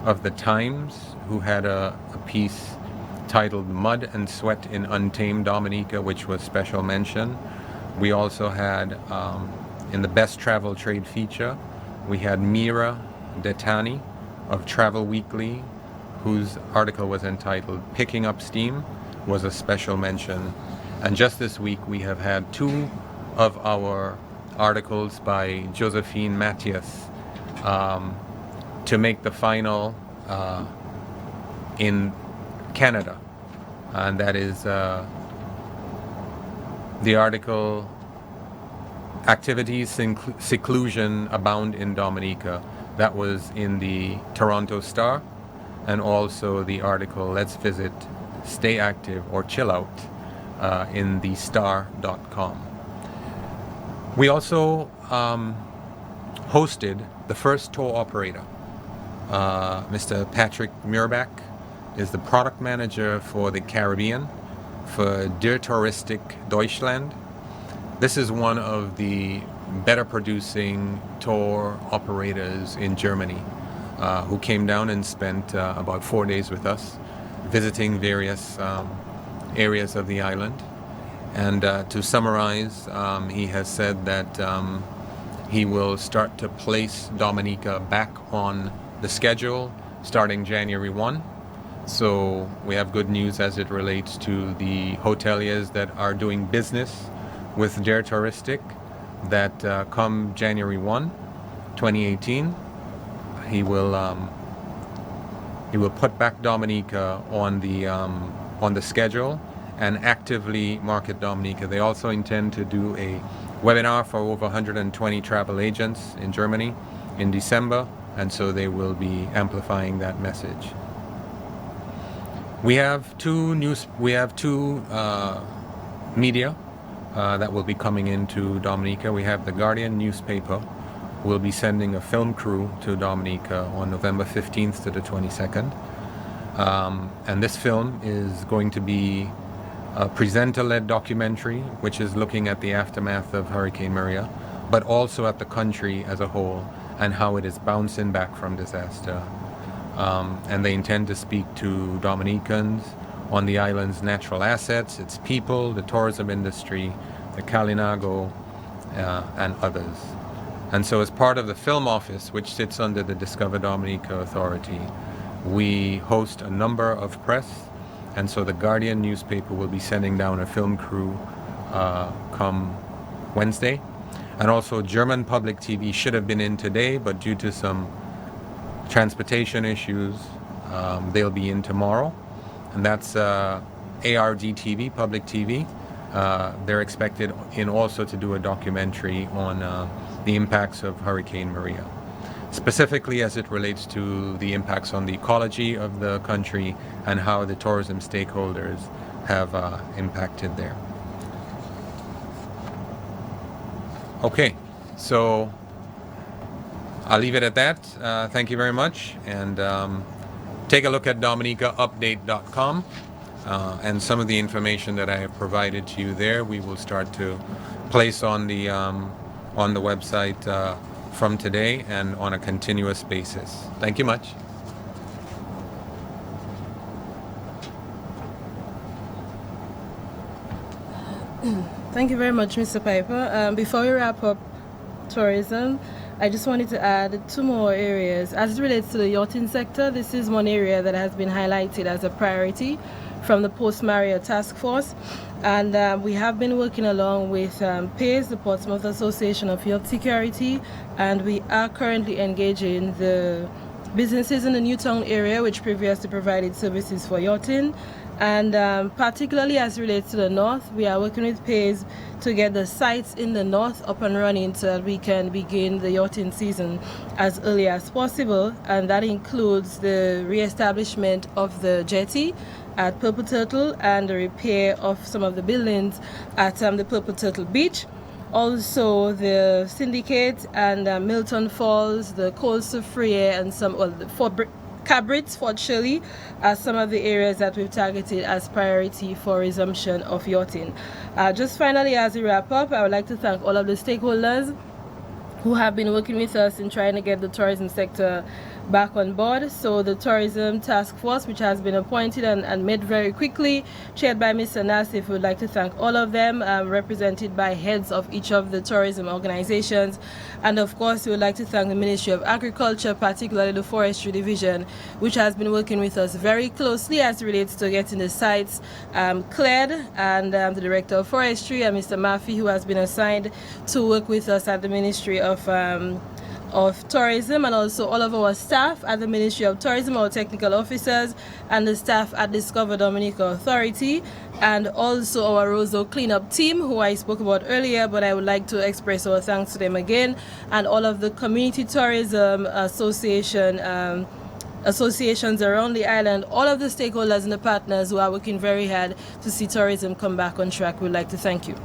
of the Times, who had a piece titled Mud and Sweat in Untamed Dominica, which was special mention. We also had, in the Best Travel Trade feature, we had Mira Detani of Travel Weekly, whose article was entitled Picking Up Steam, was a special mention. And just this week we have had two of our articles by Josephine Mathias to make the final in Canada. And that is the article Activities Seclusion Abound in Dominica. That was in the Toronto Star, and also the article Let's Visit, Stay Active or Chill Out in the star.com. We also hosted the first tour operator. Mr. Patrick Muirbach is the product manager for the Caribbean for Der Touristik Deutschland. This is one of the better producing tour operators in Germany who came down and spent about 4 days with us, visiting various areas of the island. And to summarize, he has said that he will start to place Dominica back on the schedule starting January 1. So we have good news as it relates to the hoteliers that are doing business with Der Touristik, that come January 1, 2018, he will put back Dominica on the schedule and actively market Dominica. They also intend to do a webinar for over 120 travel agents in Germany in December, and so they will be amplifying that message. We have two media that will be coming into Dominica. We have the Guardian newspaper who will be sending a film crew to Dominica on November 15th to the 22nd. And this film is going to be a presenter-led documentary, which is looking at the aftermath of Hurricane Maria, but also at the country as a whole and how it is bouncing back from disaster. And they intend to speak to Dominicans on the island's natural assets, its people, the tourism industry, the Kalinago, and others. And so as part of the film office, which sits under the Discover Dominica Authority, we host a number of press, and so the Guardian newspaper will be sending down a film crew come Wednesday. And also German public TV should have been in today, but due to some transportation issues, they'll be in tomorrow. And that's ARD TV, public TV. They're expected in also to do a documentary on the impacts of Hurricane Maria, specifically as it relates to the impacts on the ecology of the country and how the tourism stakeholders have impacted there. Okay, so I'll leave it at that. Thank you very much, and take a look at DominicaUpdate.com and some of the information that I have provided to you there. We will start to place on the website from today and on a continuous basis. Thank you much. Thank you very much, Mr. Piper. Before we wrap up tourism, I just wanted to add two more areas. As it relates to the yachting sector, this is one area that has been highlighted as a priority from the Post-Maria Task Force. And we have been working along with PACE, the Portsmouth Association of Yacht Security, and we are currently engaging the businesses in the Newtown area which previously provided services for yachting. And particularly as it relates to the north, we are working with PACE to get the sites in the north up and running so that we can begin the yachting season as early as possible. And that includes the re-establishment of the jetty at Purple Turtle and the repair of some of the buildings at the Purple Turtle Beach. Also the Syndicate and Milton Falls, the Cold Soufriere, and some Cabrit, Fort Shirley are some of the areas that we've targeted as priority for resumption of yachting. Just finally, as we wrap up, I would like to thank all of the stakeholders who have been working with us in trying to get the tourism sector back on board. So the tourism task force, which has been appointed and made very quickly, chaired by Mr. Nassif, would like to thank all of them, represented by heads of each of the tourism organizations. And of course, we would like to thank the Ministry of Agriculture, particularly the Forestry Division, which has been working with us very closely as it relates to getting the sites cleared, and the Director of Forestry, and Mr. Murphy, who has been assigned to work with us at the Ministry of Tourism, and also all of our staff at the Ministry of Tourism, our technical officers, and the staff at Discover Dominica Authority, and also our Roseau cleanup team, who I spoke about earlier, but I would like to express our thanks to them again, and all of the community tourism associations around the island, all of the stakeholders and the partners who are working very hard to see tourism come back on track. We'd like to thank you.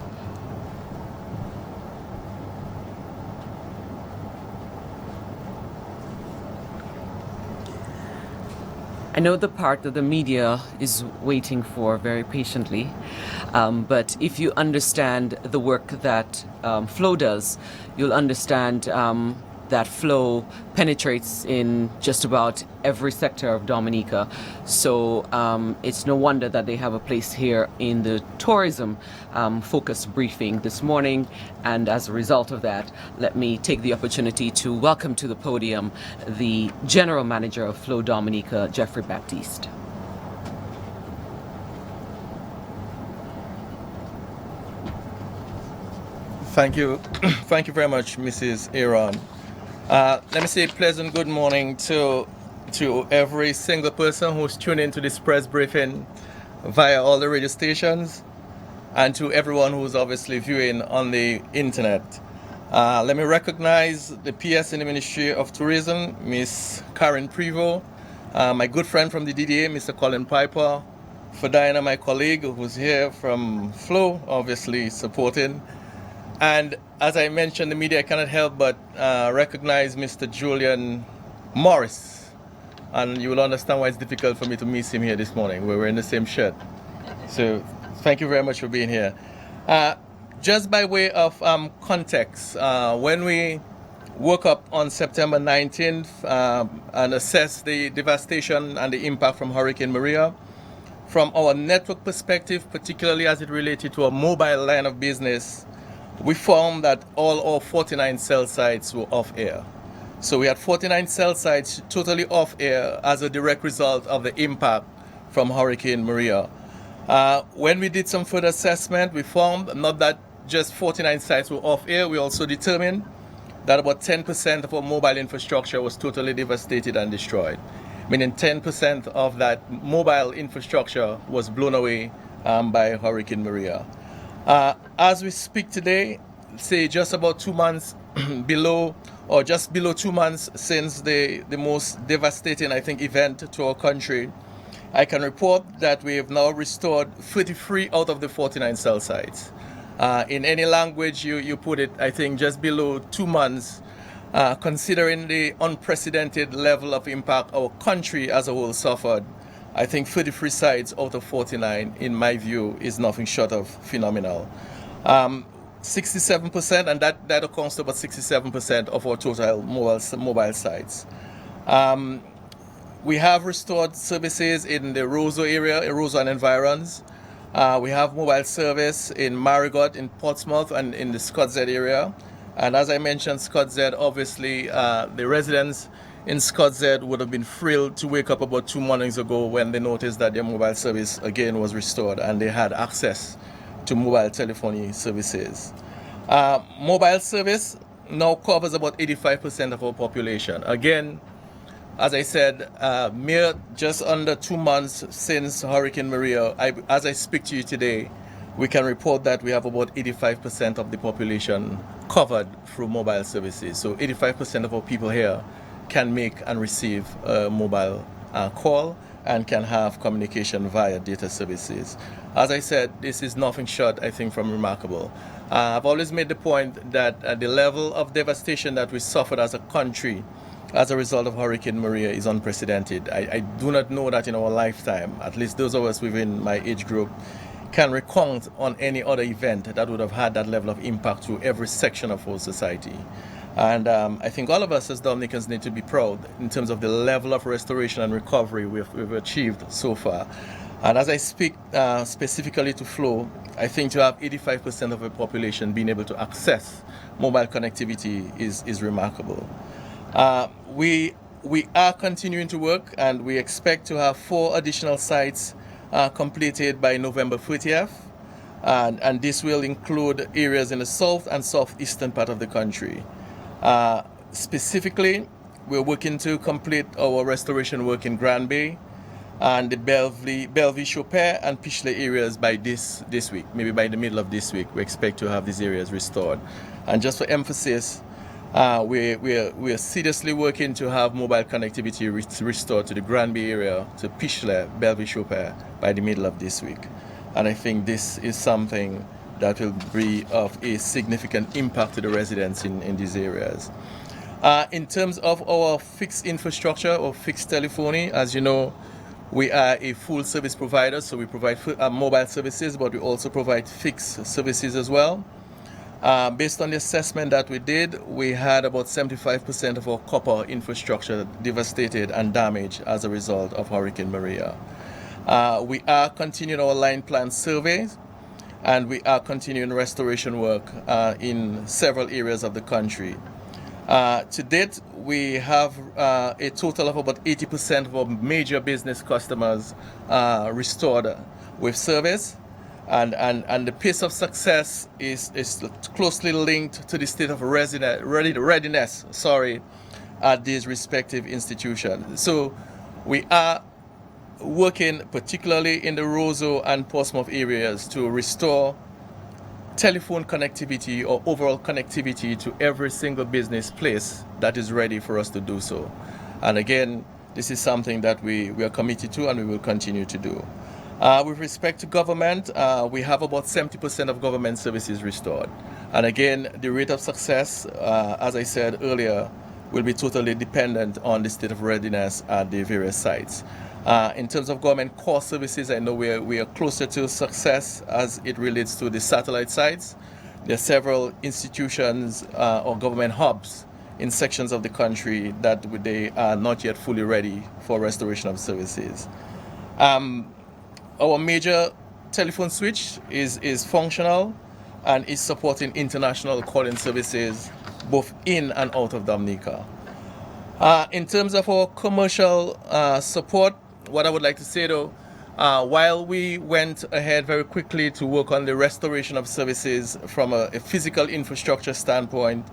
I know the part that the media is waiting for very patiently, but if you understand the work that Flow does, you'll understand that Flow penetrates in just about every sector of Dominica. So it's no wonder that they have a place here in the tourism focus briefing this morning. And as a result of that, let me take the opportunity to welcome to the podium the General Manager of Flow Dominica, Jeffrey Baptiste. Thank you. Thank you very much, Mrs. Aaron. Let me say a pleasant good morning to every single person who's tuned into this press briefing via all the radio stations, and to everyone who's obviously viewing on the internet. Let me recognize the PS in the Ministry of Tourism, Miss Karen Prevost, my good friend from the DDA, Mr. Colin Piper, for Diana, my colleague, who's here from Flow, obviously supporting. And as I mentioned, the media cannot help but recognize Mr. Julian Morris. And you will understand why it's difficult for me to miss him here this morning. We were in the same shirt. So thank you very much for being here. Just by way of context, when we woke up on September 19th and assessed the devastation and the impact from Hurricane Maria, from our network perspective, particularly as it related to a mobile line of business, we found that all our 49 cell sites were off air. So we had 49 cell sites totally off air as a direct result of the impact from Hurricane Maria. When we did some further assessment, we found not that just 49 sites were off air, we also determined that about 10% of our mobile infrastructure was totally devastated and destroyed. Meaning 10% of that mobile infrastructure was blown away by Hurricane Maria. As we speak today, say just about 2 months below, or just below 2 months since the most devastating, I think, event to our country, I can report that we have now restored 33 out of the 49 cell sites. In any language you put it, I think just below 2 months, considering the unprecedented level of impact our country as a whole suffered, I think 33 sites out of 49, in my view, is nothing short of phenomenal. 67%, and that accounts to about 67% of our total mobile sites. We have restored services in the Roseau area, Roseau and environs. We have mobile service in Marigot, in Portsmouth, and in the Scott Z area. And as I mentioned, Scott Z, obviously, the residents in Scott Z would have been thrilled to wake up about 2 mornings ago when they noticed that their mobile service again was restored and they had access to mobile telephony services. Mobile service now covers about 85% of our population. Again, as I said, mere just under 2 months since Hurricane Maria, as I speak to you today, we can report that we have about 85% of the population covered through mobile services. So 85% of our people here can make and receive a mobile call, and can have communication via data services. As I said, this is nothing short, I think, from remarkable. I've always made the point that the level of devastation that we suffered as a country as a result of Hurricane Maria is unprecedented. I do not know that in our lifetime, at least those of us within my age group, can recount on any other event that would have had that level of impact to every section of our society. And I think all of us as Dominicans need to be proud in terms of the level of restoration and recovery we've achieved so far. And as I speak specifically to Flow, I think to have 85% of the population being able to access mobile connectivity is remarkable. We are continuing to work, and we expect to have 4 additional sites completed by November 30th. And this will include areas in the south and southeastern part of the country. Specifically, we're working to complete our restoration work in Grand Bay and the Bellevue, Chopin, and Pichelay areas by this week. Maybe by the middle of this week, we expect to have these areas restored. And just for emphasis, we're seriously working to have mobile connectivity restored to the Grand Bay area, to Pichelay, Bellevue, Chopin by the middle of this week. And I think this is something that will be of a significant impact to the residents in these areas. In terms of our fixed infrastructure or fixed telephony, as you know, we are a full service provider, so we provide mobile services, but we also provide fixed services as well. Based on the assessment that we did, we had about 75% of our copper infrastructure devastated and damaged as a result of Hurricane Maria. We are continuing our line plan surveys, and we are continuing restoration work in several areas of the country. To date, we have a total of about 80% of our major business customers restored with service, and the pace of success is closely linked to the state of readiness at these respective institutions. So we are working particularly in the Roseau and Portsmouth areas to restore telephone connectivity or overall connectivity to every single business place that is ready for us to do so. And again, this is something that we are committed to, and we will continue to do. With respect to government, we have about 70% of government services restored. And again, the rate of success, as I said earlier, will be totally dependent on the state of readiness at the various sites. In terms of government core services, I know we are closer to success as it relates to the satellite sites. There are several institutions or government hubs in sections of the country that they are not yet fully ready for restoration of services. Our major telephone switch is functional and is supporting international calling services both in and out of Dominica. In terms of our commercial support, what I would like to say though, while we went ahead very quickly to work on the restoration of services from a physical infrastructure standpoint,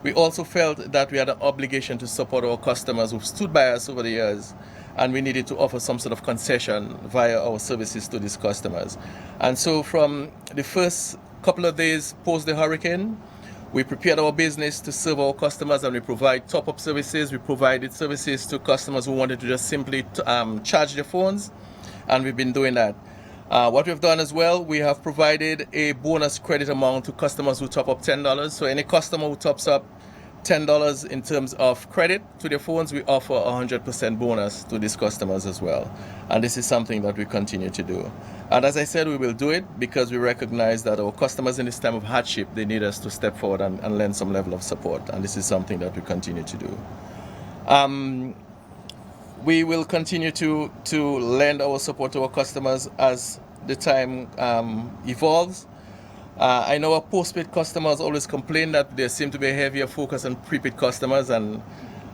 we also felt that we had an obligation to support our customers who've stood by us over the years, and we needed to offer some sort of concession via our services to these customers. And so from the first couple of days post the hurricane, we prepared our business to serve our customers, and we provide top-up services. We provided services to customers who wanted to just simply charge their phones, and we've been doing that. What we've done as well, we have provided a bonus credit amount to customers who top up $10. So any customer who tops up $10 in terms of credit to their phones, we offer 100% bonus to these customers as well. And this is something that we continue to do. And as I said, we will do it because we recognize that our customers in this time of hardship, they need us to step forward and lend some level of support. And this is something that we continue to do. We will continue to lend our support to our customers as the time evolves. I know our postpaid customers always complain that there seems to be a heavier focus on prepaid customers,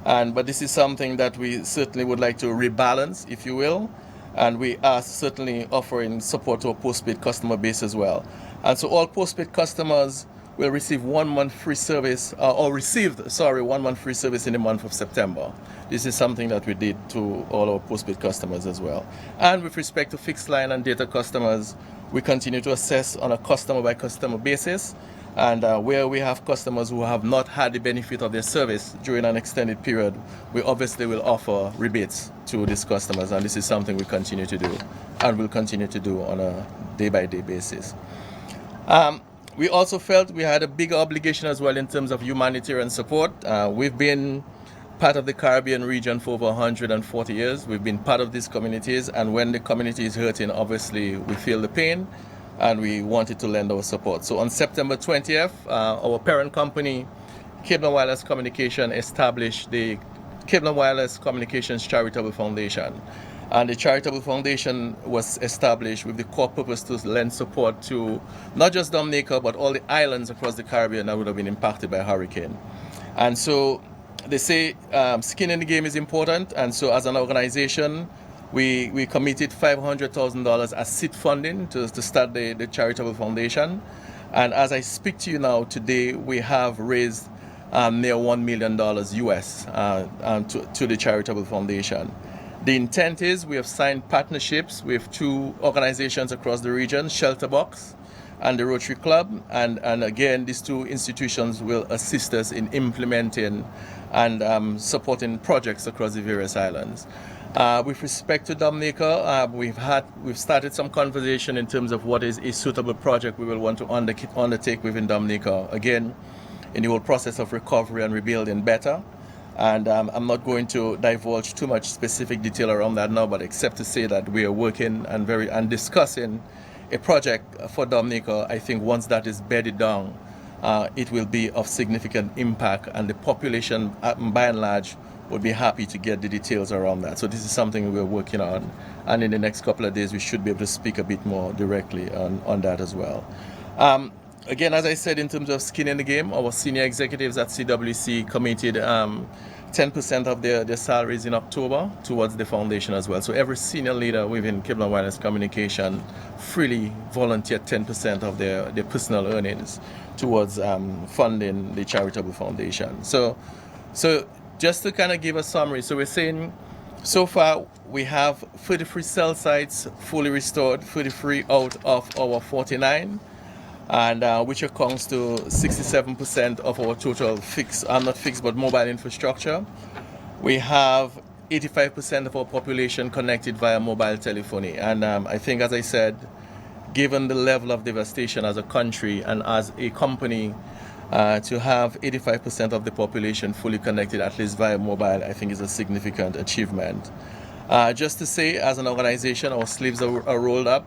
but this is something that we certainly would like to rebalance, if you will, and we are certainly offering support to our postpaid customer base as well. And so all postpaid customers will receive 1 month free service, or received 1 month free service in the month of September. This is something that we did to all our postpaid customers as well. And with respect to fixed line and data customers, we continue to assess on a customer by customer basis And where we have customers who have not had the benefit of their service during an extended period, we obviously will offer rebates to these customers, and this is something we continue to do and will continue to do on a day-by-day basis. We also felt we had a big obligation as well in terms of humanitarian support. We've been part of the Caribbean region for over 140 years. We've been part of these communities, and when the community is hurting, obviously we feel the pain and we wanted to lend our support. So on September 20th, our parent company, Cable and Wireless Communication, established the Cable and Wireless Communications Charitable Foundation. And the Charitable Foundation was established with the core purpose to lend support to not just Dominica, but all the islands across the Caribbean that would have been impacted by hurricane. And so they say skin in the game is important, and so as an organization, we committed $500,000 as seed funding to start the charitable foundation. And as I speak to you now, today we have raised near $1 million US to the charitable foundation. The intent is we have signed partnerships with 2 organizations across the region, Shelterbox and the Rotary Club, and again, these 2 institutions will assist us in implementing and supporting projects across the various islands. With respect to Dominica, we've started some conversation in terms of what is a suitable project we will want to undertake within Dominica. Again, in the whole process of recovery and rebuilding better. And I'm not going to divulge too much specific detail around that now, but except to say that we are working and discussing a project for Dominica. I think once that is bedded down, it will be of significant impact, and the population, by and large, will be happy to get the details around that. So this is something we're working on, and in the next couple of days, we should be able to speak a bit more directly on that as well. Again, as I said, in terms of skin in the game, our senior executives at CWC committed 10% of their salaries in October towards the foundation as well. So every senior leader within Cable and Wireless Communication freely volunteered 10% of their personal earnings towards funding the charitable foundation. So just to kind of give a summary, so we're saying so far we have 33 cell sites fully restored, 33 out of our 49. And which accounts to 67% of our total fixed, not fixed, but mobile infrastructure. We have 85% of our population connected via mobile telephony. And I think, as I said, given the level of devastation as a country and as a company, to have 85% of the population fully connected, at least via mobile, I think is a significant achievement. Just to say, as an organization, our sleeves are rolled up.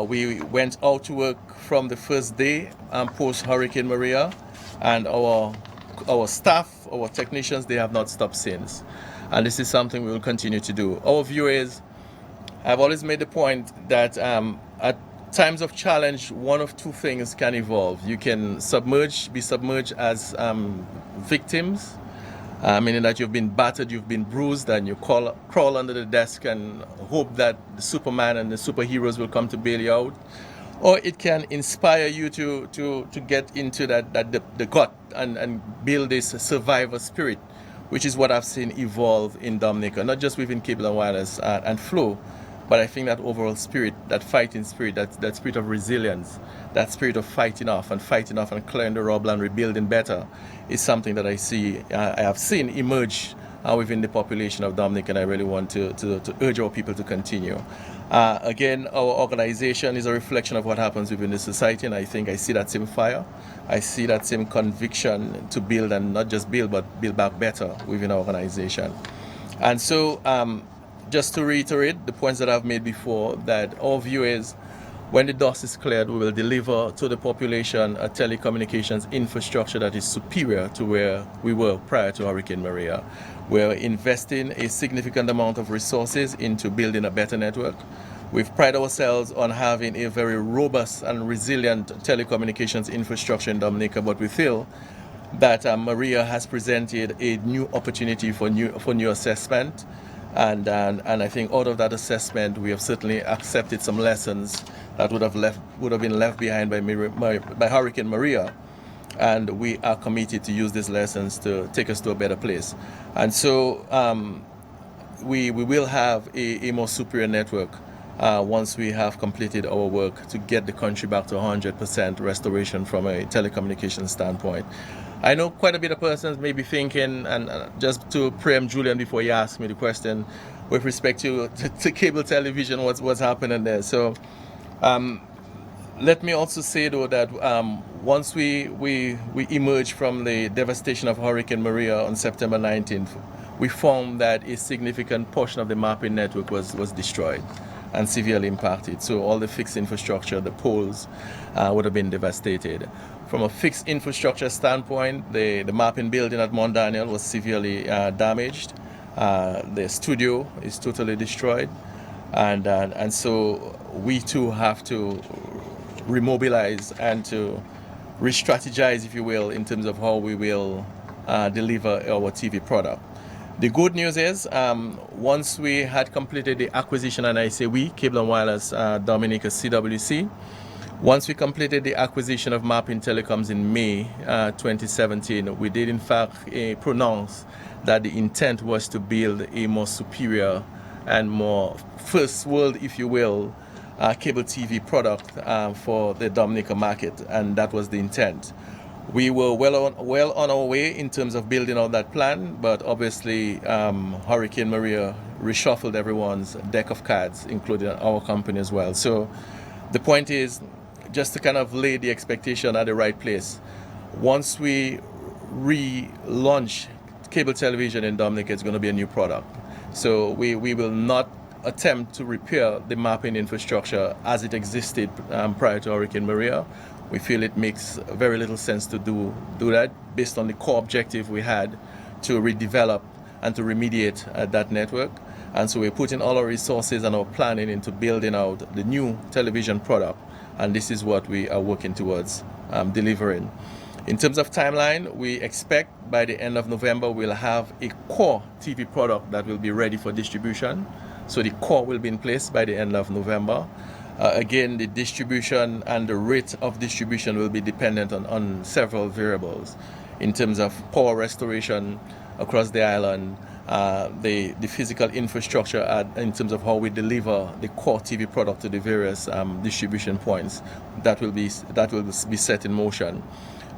We went out to work from the first day post Hurricane Maria, and our staff, our technicians, they have not stopped since. And this is something we will continue to do. Our view is, I've always made the point that at times of challenge, one of 2 things can evolve. You can be submerged as victims, meaning that you've been battered, you've been bruised, and you crawl under the desk and hope that the Superman and the superheroes will come to bail you out. Or it can inspire you to get into the gut and build this survivor spirit, which is what I've seen evolve in Dominica, not just within Cable and Wireless and Flow, but I think that overall spirit, that fighting spirit, that spirit of resilience, that spirit of fighting off and clearing the rubble and rebuilding better is something that I have seen emerge within the population of Dominica, and I really want to urge our people to continue. Again, our organization is a reflection of what happens within the society, and I think I see that same fire. I see that same conviction to build, and not just build, but build back better within our organization. And so, just to reiterate the points that I've made before, that our view is, when the dust is cleared, we will deliver to the population a telecommunications infrastructure that is superior to where we were prior to Hurricane Maria. We're investing a significant amount of resources into building a better network. We've prided ourselves on having a very robust and resilient telecommunications infrastructure in Dominica, but we feel that Maria has presented a new opportunity for new assessment. And I think out of that assessment, we have certainly accepted some lessons that would have been left behind by Hurricane Maria, and we are committed to use these lessons to take us to a better place. And so we will have a more superior network once we have completed our work to get the country back to 100% restoration from a telecommunications standpoint. I know quite a bit of persons may be thinking, and just to preempt Julian before he asks me the question, with respect to cable television, what's happening there. So let me also say though that once we emerged from the devastation of Hurricane Maria on September 19th, we found that a significant portion of the mapping network was destroyed and severely impacted. So all the fixed infrastructure, the poles, would have been devastated. From a fixed infrastructure standpoint, the mapping building at Mount Daniel was severely damaged. The studio is totally destroyed, and so we too have to remobilize and to re-strategize, if you will, in terms of how we will deliver our TV product. The good news is, once we had completed the acquisition, and I say we, Cable and Wireless Dominica CWC, once we completed the acquisition of Mapping Telecoms in May 2017, we did in fact pronounce that the intent was to build a more superior and more first world, if you will, cable TV product for the Dominica market, and that was the intent. We were well on our way in terms of building out that plan, but obviously Hurricane Maria reshuffled everyone's deck of cards, including our company as well. So the point is, just to kind of lay the expectation at the right place, once we relaunch cable television in Dominica, it's going to be a new product. So we will not attempt to repair the mapping infrastructure as it existed prior to Hurricane Maria. We feel it makes very little sense to do that based on the core objective we had to redevelop and to remediate that network. And so we're putting all our resources and our planning into building out the new television product. And this is what we are working towards delivering. In terms of timeline, we expect by the end of November we'll have a core TV product that will be ready for distribution. So the core will be in place by the end of November. Again, the distribution and the rate of distribution will be dependent on several variables in terms of power restoration across the island, the physical infrastructure in terms of how we deliver the core TV product to the various distribution points that will be set in motion.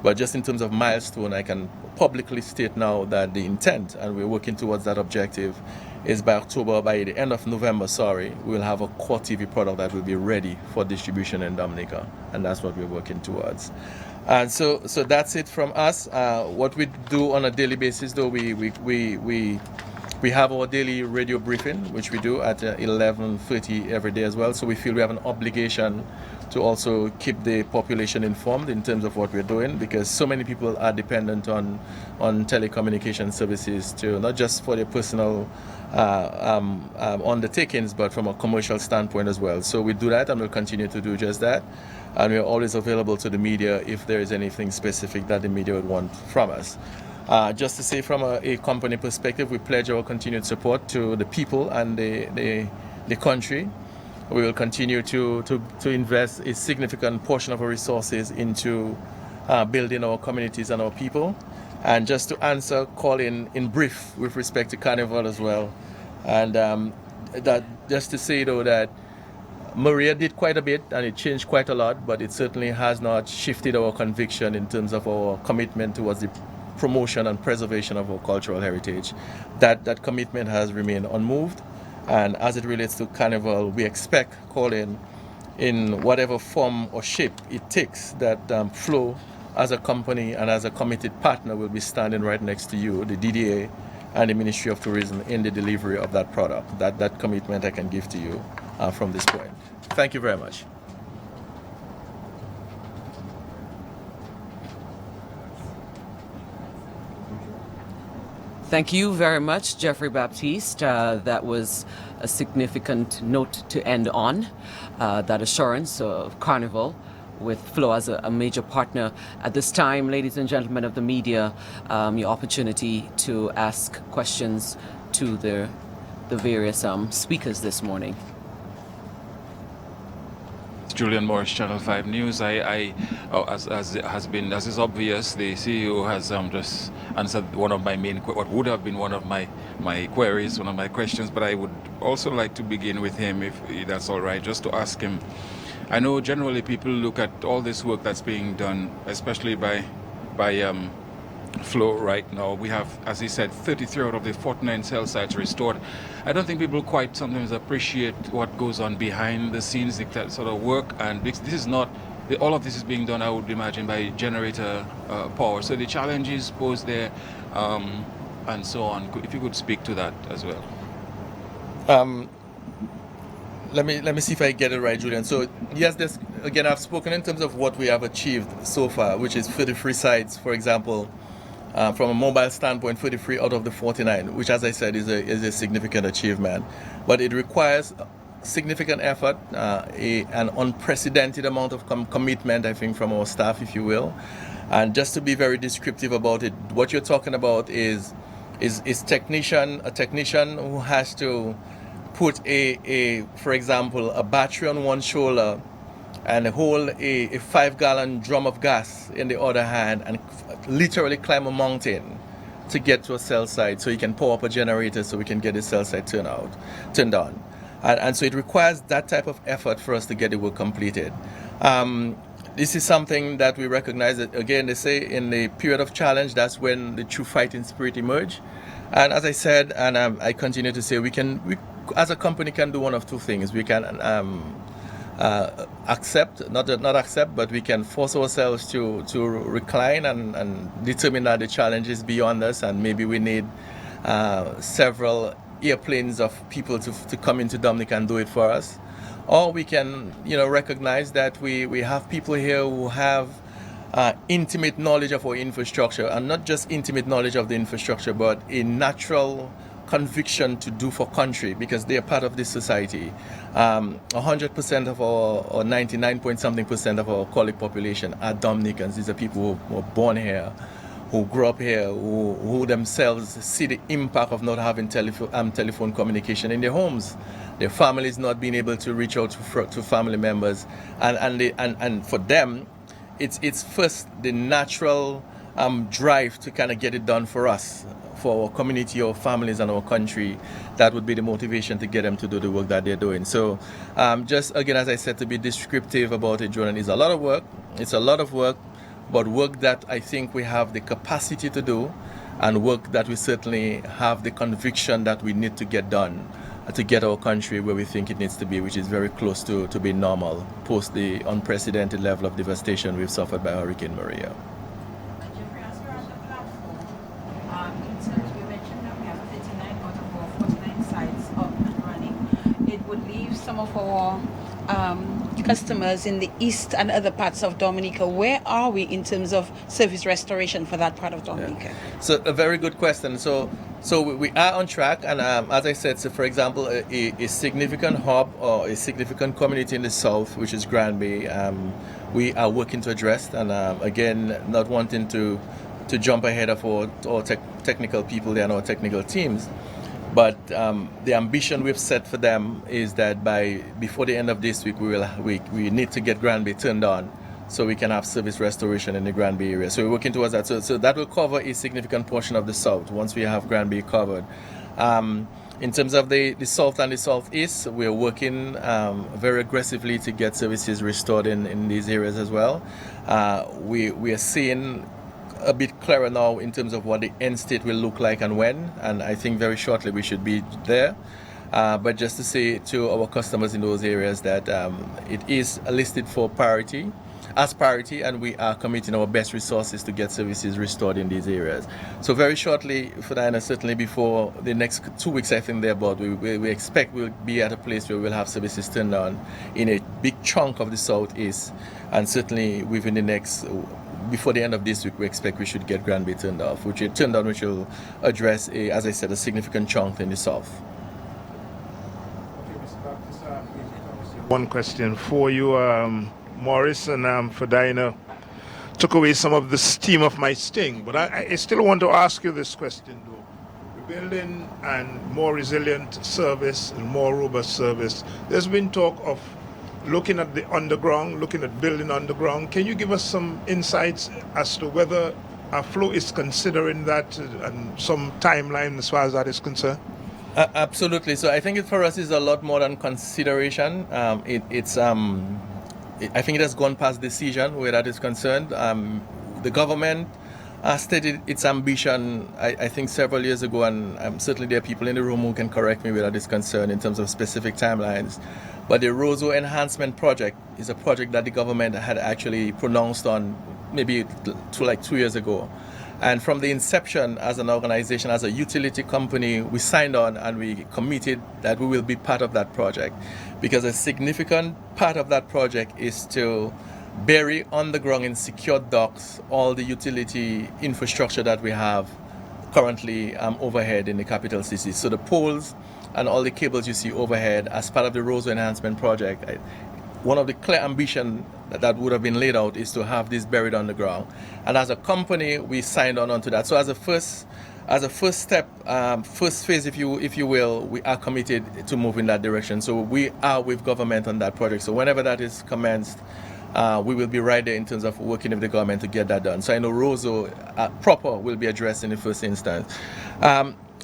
But just in terms of milestone, I can publicly state now that the intent, and we're working towards that objective, is by the end of November, we'll have a core TV product that will be ready for distribution in Dominica, and that's what we're working towards. And so that's it from us. What we do on a daily basis, though, we have our daily radio briefing, which we do at 11:30 every day as well. So we feel we have an obligation to also keep the population informed in terms of what we're doing, because so many people are dependent on telecommunication services to not just for their personal undertakings, but from a commercial standpoint as well. So we do that, and we'll continue to do just that. And we're always available to the media if there is anything specific that the media would want from us. Just to say, from a company perspective, we pledge our continued support to the people and the country. We will continue to invest a significant portion of our resources into building our communities and our people. And just to answer Colin in brief with respect to Carnival as well, and that just to say though that Maria did quite a bit and it changed quite a lot, but it certainly has not shifted our conviction in terms of our commitment towards the promotion and preservation of our cultural heritage. That commitment has remained unmoved. And as it relates to Carnival, we expect, Colin, in whatever form or shape it takes, that Flow as a company and as a committed partner will be standing right next to you, the DDA and the Ministry of Tourism, in the delivery of that product. That commitment I can give to you from this point. Thank you very much. Thank you very much, Jeffrey Baptiste. That was a significant note to end on, that assurance of Carnival with Flow as a major partner. At this time, ladies and gentlemen of the media, your opportunity to ask questions to the various speakers this morning. Julian Morris, Channel 5 News. As is obvious, the CEO has just answered one of my what would have been one of my queries, one of my questions, but I would also like to begin with him, if that's all right, just to ask him. I know generally people look at all this work that's being done, especially by Flow right now. We have, as he said, 33 out of the 49 cell sites restored. I don't think people quite sometimes appreciate what goes on behind the scenes, that sort of work, and this is not, all of this is being done, I would imagine, by generator power. So the challenges posed there, and so on. If you could speak to that as well. Let me see if I get it right, Julian. So yes, this again, I've spoken in terms of what we have achieved so far, which is 33 sites, for example. From a mobile standpoint, 33 out of the 49, which, as I said, is a significant achievement. But it requires significant effort, an unprecedented amount of commitment, I think, from our staff, if you will. And just to be very descriptive about it, what you're talking about is a technician who has to put for example, a battery on one shoulder and hold a 5-gallon drum of gas in the other hand and literally climb a mountain to get to a cell site so you can power up a generator so we can get the cell site turned on. And so it requires that type of effort for us to get the work completed. This is something that we recognize that, again, they say in the period of challenge, that's when the true fighting spirit emerge. And as I said, and I continue to say, we as a company can do one of two things. We can not accept, but we can force ourselves to recline and determine that the challenge is beyond us, and maybe we need several airplanes of people to come into Dominica and do it for us. Or we can, recognize that we have people here who have intimate knowledge of our infrastructure, and not just intimate knowledge of the infrastructure, but a natural conviction to do for country, because they are part of this society. 100% of or 99 point something percent of our colleague population are Dominicans. These are people who were born here, who grew up here, who themselves see the impact of not having telephone communication in their homes, their families not being able to reach out to family members, and for them, it's first the natural drive to kind of get it done for us, for our community, our families, and our country. That would be the motivation to get them to do the work that they're doing. So just again, as I said, to be descriptive about it, Jordan, is a lot of work. It's a lot of work, but work that I think we have the capacity to do, and work that we certainly have the conviction that we need to get done to get our country where we think it needs to be, which is very close to being normal post the unprecedented level of devastation we've suffered by Hurricane Maria. Some of our customers in the east and other parts of Dominica. Where are we in terms of service restoration for that part of Dominica? Yeah. So a very good question. So we are on track, and as I said, so for example, a significant hub or a significant community in the south, which is Granby, we are working to address, and again, not wanting to jump ahead of our technical people there and our technical teams. But the ambition we've set for them is that before the end of this week, we need to get Granby turned on so we can have service restoration in the Granby area. So we're working towards that. So that will cover a significant portion of the south once we have Granby covered. In terms of the south and the southeast, we're working very aggressively to get services restored in these areas as well. We are seeing a bit clearer now in terms of what the end state will look like and when, and I think very shortly we should be there. But just to say to our customers in those areas that it is listed for priority, and we are committing our best resources to get services restored in these areas. So very shortly, Fidina, certainly before the next 2 weeks, I think thereabout, we expect we'll be at a place where we'll have services turned on in a big chunk of the southeast, and certainly within the next, before the end of this week, we expect we should get Granby turned on, which will address, as I said, a significant chunk in the south. One question for you, Morris, and for Dinah, took away some of the steam of my sting, but I still want to ask you this question though. Rebuilding and more resilient service and more robust service, there's been talk of looking at the underground, looking at building underground. Can you give us some insights as to whether our flow is considering that and some timeline as far as that is concerned? Absolutely. So I think it for us is a lot more than consideration. I think it has gone past decision where that is concerned. The government stated its ambition, I think, several years ago, and certainly there are people in the room who can correct me where that is concerned in terms of specific timelines. But the Roseau Enhancement Project is a project that the government had actually pronounced on maybe 2 years ago. And from the inception as an organization, as a utility company, we signed on and we committed that we will be part of that project. Because a significant part of that project is to bury underground in secure docks all the utility infrastructure that we have currently overhead in the capital city. So the poles and all the cables you see overhead as part of the Roseau Enhancement Project, one of the clear ambitions that would have been laid out is to have this buried underground. And as a company, we signed on to that. So as a first step, first phase, if you will, we are committed to move in that direction. So we are with government on that project. So whenever that is commenced, we will be right there in terms of working with the government to get that done. So I know Roseau proper will be addressed in the first instance.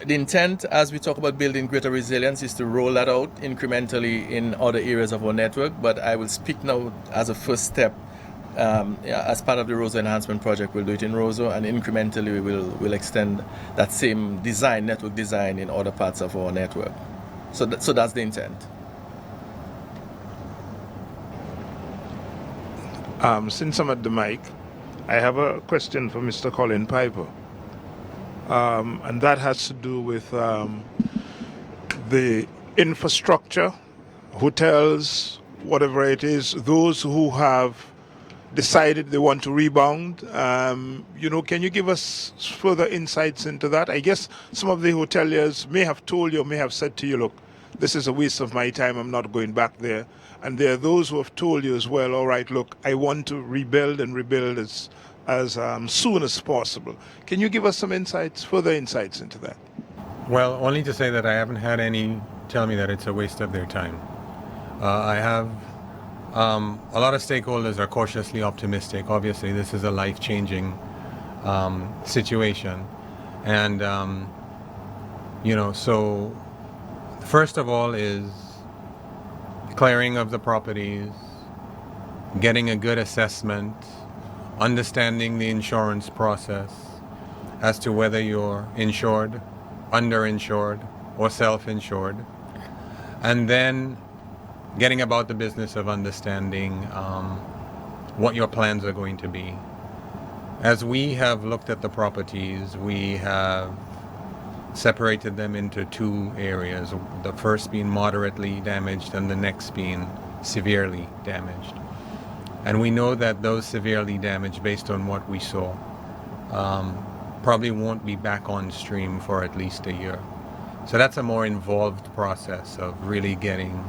The intent, as we talk about building greater resilience, is to roll that out incrementally in other areas of our network. But I will speak now as a first step. As part of the Roseau Enhancement Project, we'll do it in Roseau, and incrementally we'll extend that same design, network design, in other parts of our network. So that's the intent. Since I'm at the mic, I have a question for Mr. Colin Piper. And that has to do with the infrastructure, hotels, whatever it is, those who have decided they want to rebound. Can you give us further insights into that? I guess some of the hoteliers may have told you, may have said to you, look, this is a waste of my time, I'm not going back there. And there are those who have told you as well, all right, look, I want to rebuild as soon as possible. Can you give us some further insights into that? Well, only to say that I haven't had any tell me that it's a waste of their time. I have a lot of stakeholders are cautiously optimistic. Obviously, this is a life-changing situation. And, so first of all is clearing of the properties, getting a good assessment, understanding the insurance process as to whether you're insured, underinsured, or self-insured, and then getting about the business of understanding what your plans are going to be. As we have looked at the properties, we have separated them into two areas, the first being moderately damaged and the next being severely damaged. And we know that those severely damaged, based on what we saw, probably won't be back on stream for at least a year. So that's a more involved process of really getting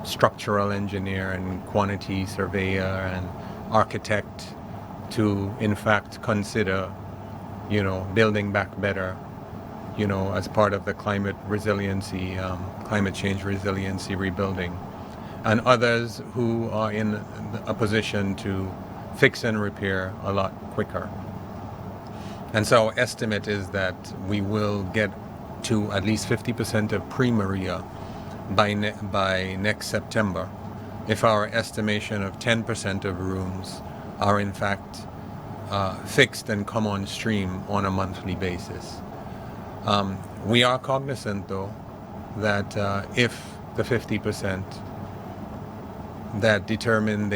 structural engineer and quantity surveyor and architect to, in fact, consider, building back better, as part of the climate change resiliency rebuilding. And others who are in a position to fix and repair a lot quicker. And so our estimate is that we will get to at least 50% of pre-Maria by next September, if our estimation of 10% of rooms are in fact fixed and come on stream on a monthly basis. We are cognizant, though, that if the 50% that determine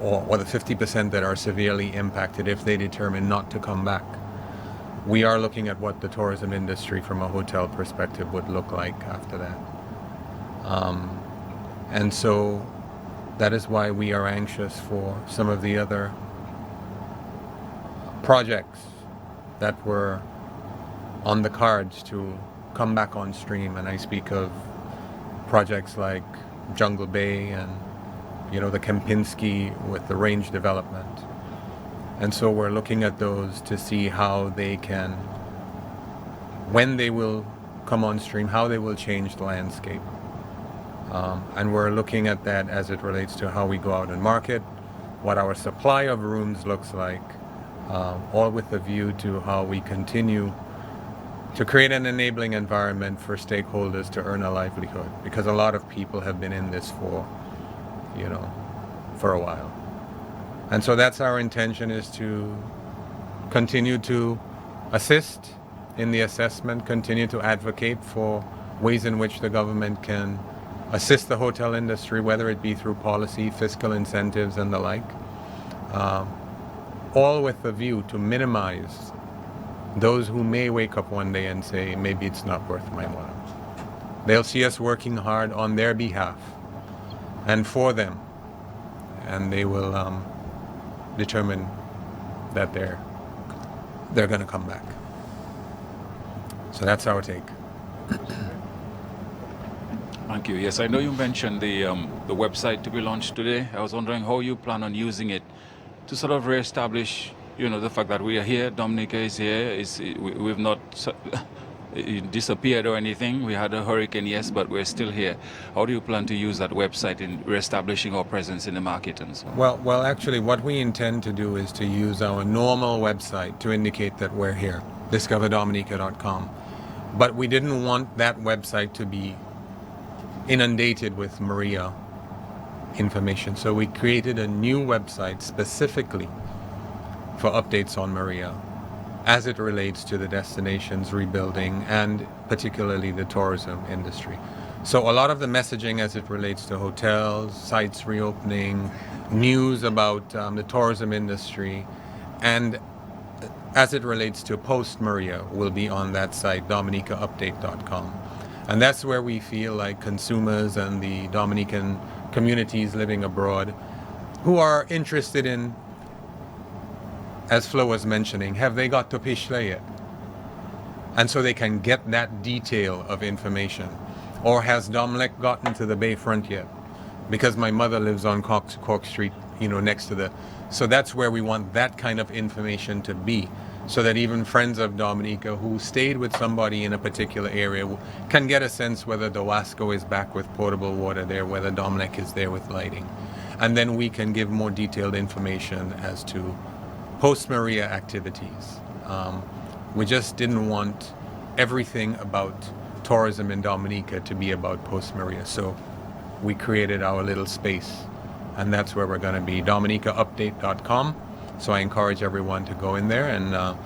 or the 50% that are severely impacted, if they determine not to come back, we are looking at what the tourism industry from a hotel perspective would look like after that. And so that is why we are anxious for some of the other projects that were on the cards to come back on stream. And I speak of projects like Jungle Bay and, the Kempinski with the range development. And so we're looking at those to see how they can, when they will come on stream, how they will change the landscape. And we're looking at that as it relates to how we go out and market, what our supply of rooms looks like, all with a view to how we continue to create an enabling environment for stakeholders to earn a livelihood, because a lot of people have been in this for a while. And so that's our intention, is to continue to assist in the assessment, continue to advocate for ways in which the government can assist the hotel industry, whether it be through policy, fiscal incentives, and the like, all with the view to minimize those who may wake up one day and say, maybe it's not worth my while. They'll see us working hard on their behalf and for them, and they will determine that they're going to come back. So that's our take. Thank you. Yes, I know you mentioned the website to be launched today. I was wondering how you plan on using it to sort of reestablish, the fact that we are here. Dominica is here. We've not disappeared or anything. We had a hurricane, yes, but we're still here. How do you plan to use that website in reestablishing our presence in the market and so on? Well, actually, what we intend to do is to use our normal website to indicate that we're here, discoverdominica.com. But we didn't want that website to be inundated with Maria information. So we created a new website specifically for updates on Maria as it relates to the destinations rebuilding and particularly the tourism industry. So a lot of the messaging as it relates to hotels, sites reopening, news about the tourism industry, and as it relates to post-Maria will be on that site, dominicaupdate.com. And that's where we feel like consumers and the Dominican communities living abroad who are interested in, as Flo was mentioning, have they got to Pishley yet? And so they can get that detail of information. Or has Domlec gotten to the Bayfront yet? Because my mother lives on Cork Street, next to the... So that's where we want that kind of information to be, so that even friends of Dominica who stayed with somebody in a particular area can get a sense whether the Wasco is back with potable water there, whether Domlec is there with lighting. And then we can give more detailed information as to post-Maria activities. We just didn't want everything about tourism in Dominica to be about post-Maria. So we created our little space, and that's where we're going to be, dominicaupdate.com. So I encourage everyone to go in there and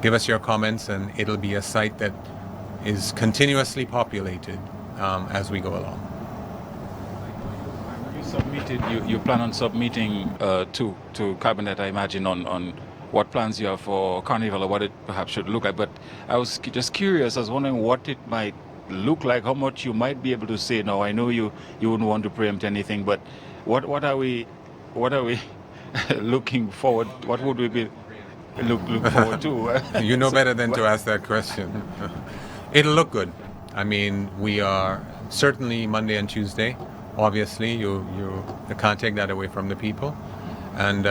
give us your comments, and it'll be a site that is continuously populated as we go along. You plan on submitting to Cabinet, I imagine, on what plans you have for Carnival or what it perhaps should look like. But I was just curious. I was wondering what it might look like, how much you might be able to say. Now, I know you wouldn't want to preempt anything, but what are we looking forward? What would we be look forward to? You know better than to ask that question. It'll look good. I mean, we are certainly Monday and Tuesday. Obviously, you can't take that away from the people, and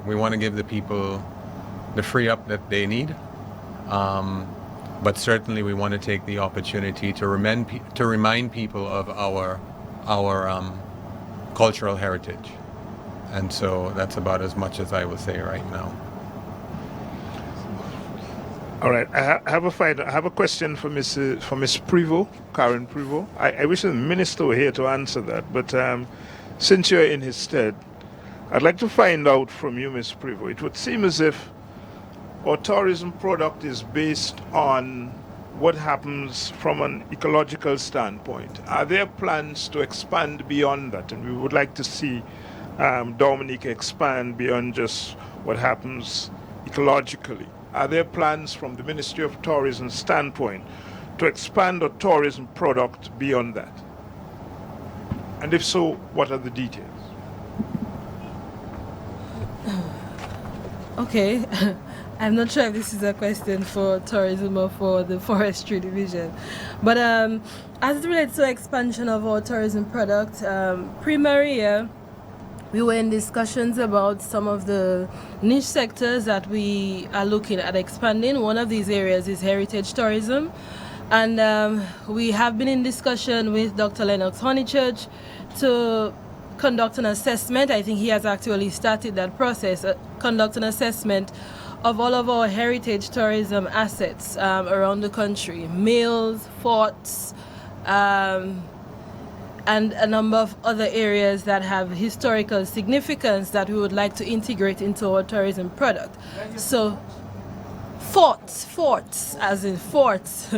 we want to give the people the free up that they need. But certainly, we want to take the opportunity to remind people of our cultural heritage, and so that's about as much as I will say right now. All right, I have a question for Miss Prevost, Karen Prevost. I wish the minister were here to answer that, but since you're in his stead, I'd like to find out from you, Miss Prevost. It would seem as if our tourism product is based on what happens from an ecological standpoint. Are there plans to expand beyond that? And we would like to see Dominica expand beyond just what happens ecologically. Are there plans from the Ministry of Tourism standpoint to expand our tourism product beyond that? And if so, what are the details? Okay. I'm not sure if this is a question for tourism or for the forestry division. But as it relates to expansion of our tourism product, pre-Maria, we were in discussions about some of the niche sectors that we are looking at expanding. One of these areas is heritage tourism. And we have been in discussion with Dr. Lennox Honeychurch to conduct an assessment. I think he has actually started that process, conduct an assessment of all of our heritage tourism assets around the country, mills, forts, and a number of other areas that have historical significance that we would like to integrate into our tourism product. So forts, as in forts.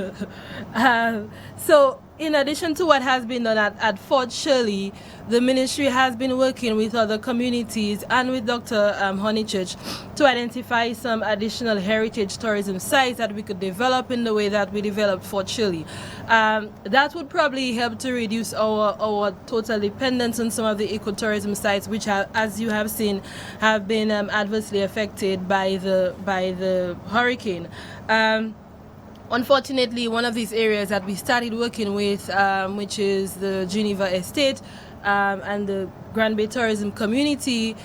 So in addition to what has been done at Fort Shirley, the ministry has been working with other communities and with Dr. Honeychurch to identify some additional heritage tourism sites that we could develop in the way that we developed Fort Shirley. That would probably help to reduce our total dependence on some of the ecotourism sites, which have, as you have seen, have been adversely affected by the hurricane. Unfortunately, one of these areas that we started working with, which is the Geneva Estate and the Grand Bay Tourism Community,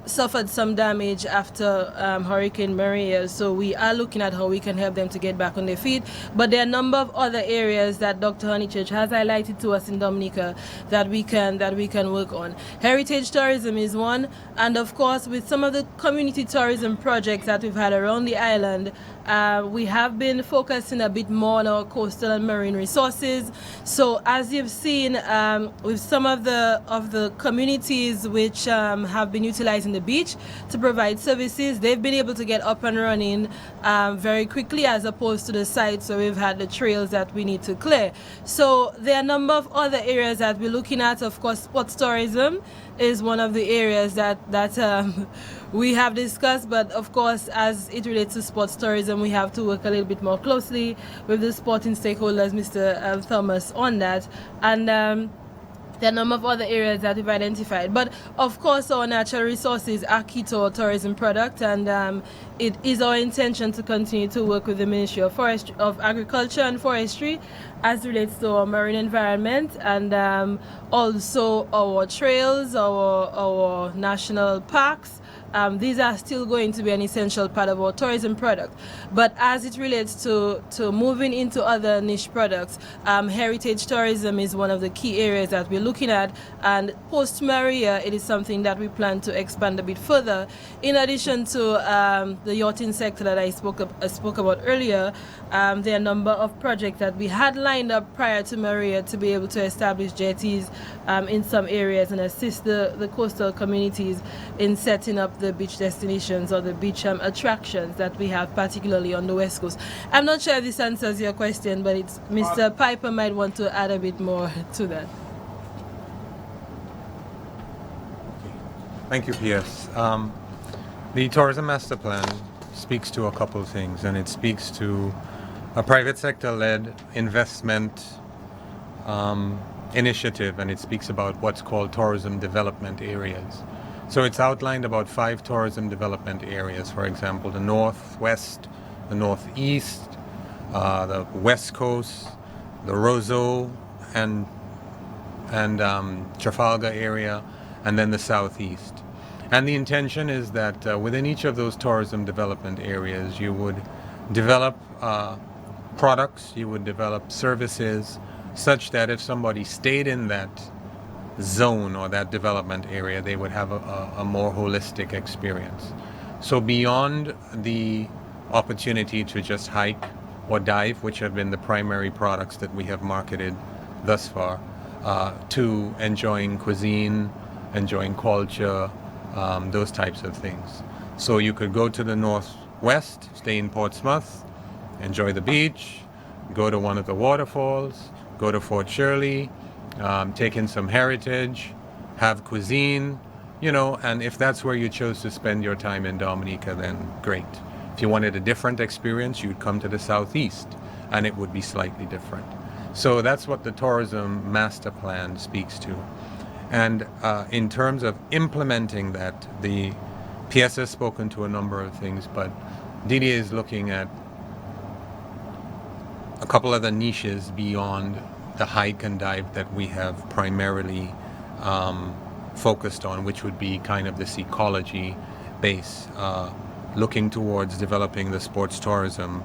suffered some damage after Hurricane Maria. So we are looking at how we can help them to get back on their feet. But there are a number of other areas that Dr. Honeychurch has highlighted to us in Dominica that we can work on. Heritage tourism is one, and of course with some of the community tourism projects that we've had around the island, we have been focusing a bit more on our coastal and marine resources. So as you've seen, with some of the communities which have been utilizing the beach to provide services, they've been able to get up and running very quickly, as opposed to the sites where we've had the trails that we need to clear. So there are a number of other areas that we're looking at. Of course, sports tourism is one of the areas that we have discussed, but of course as it relates to sports tourism, we have to work a little bit more closely with the sporting stakeholders, Mr. Thomas, on that. And there are a number of other areas that we've identified. But of course our natural resources are key to our tourism product, and it is our intention to continue to work with the Ministry of Agriculture and Forestry as relates to our marine environment, and also our trails, our national parks. These are still going to be an essential part of our tourism product. But as it relates to moving into other niche products, heritage tourism is one of the key areas that we're looking at, and post-Maria it is something that we plan to expand a bit further. In addition to the yachting sector that I spoke about earlier, there are a number of projects that we had lined up prior to Maria to be able to establish jetties in some areas and assist the coastal communities in setting up the beach destinations or the beach attractions that we have, particularly on the West Coast. I'm not sure if this answers your question, but it's Mr. Piper might want to add a bit more to that. Thank you, P.S. The Tourism Master Plan speaks to a couple of things, and it speaks to a private sector-led investment initiative, and it speaks about what's called tourism development areas. So it's outlined about 5 tourism development areas, for example, the Northwest, the Northeast, the West Coast, the Roseau and Trafalgar area, and then the Southeast. And the intention is that within each of those tourism development areas, you would develop products, you would develop services, such that if somebody stayed in that zone or that development area, they would have a more holistic experience. So beyond the opportunity to just hike or dive, which have been the primary products that we have marketed thus far, to enjoying cuisine, enjoying culture, those types of things. So you could go to the Northwest, stay in Portsmouth, enjoy the beach, go to one of the waterfalls, go to Fort Shirley, take in some heritage, have cuisine, and if that's where you chose to spend your time in Dominica, then great. If you wanted a different experience, you'd come to the Southeast, and it would be slightly different. So that's what the Tourism Master Plan speaks to. And in terms of implementing that, the PS has spoken to a number of things, but DDA is looking at a couple of the niches beyond the hike and dive that we have primarily focused on, which would be kind of this ecology base, looking towards developing the sports tourism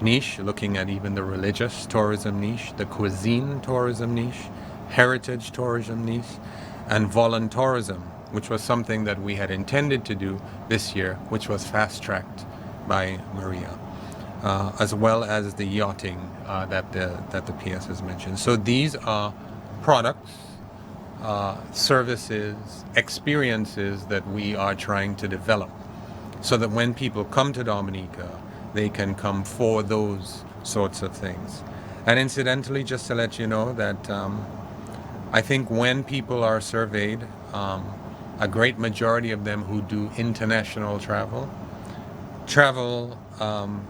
niche, looking at even the religious tourism niche, the cuisine tourism niche, heritage tourism niche, and voluntourism, which was something that we had intended to do this year, which was fast-tracked by Maria, as well as the yachting that the PS has mentioned. So these are products, services, experiences that we are trying to develop so that when people come to Dominica, they can come for those sorts of things. And incidentally, just to let you know that I think when people are surveyed, a great majority of them who do international travel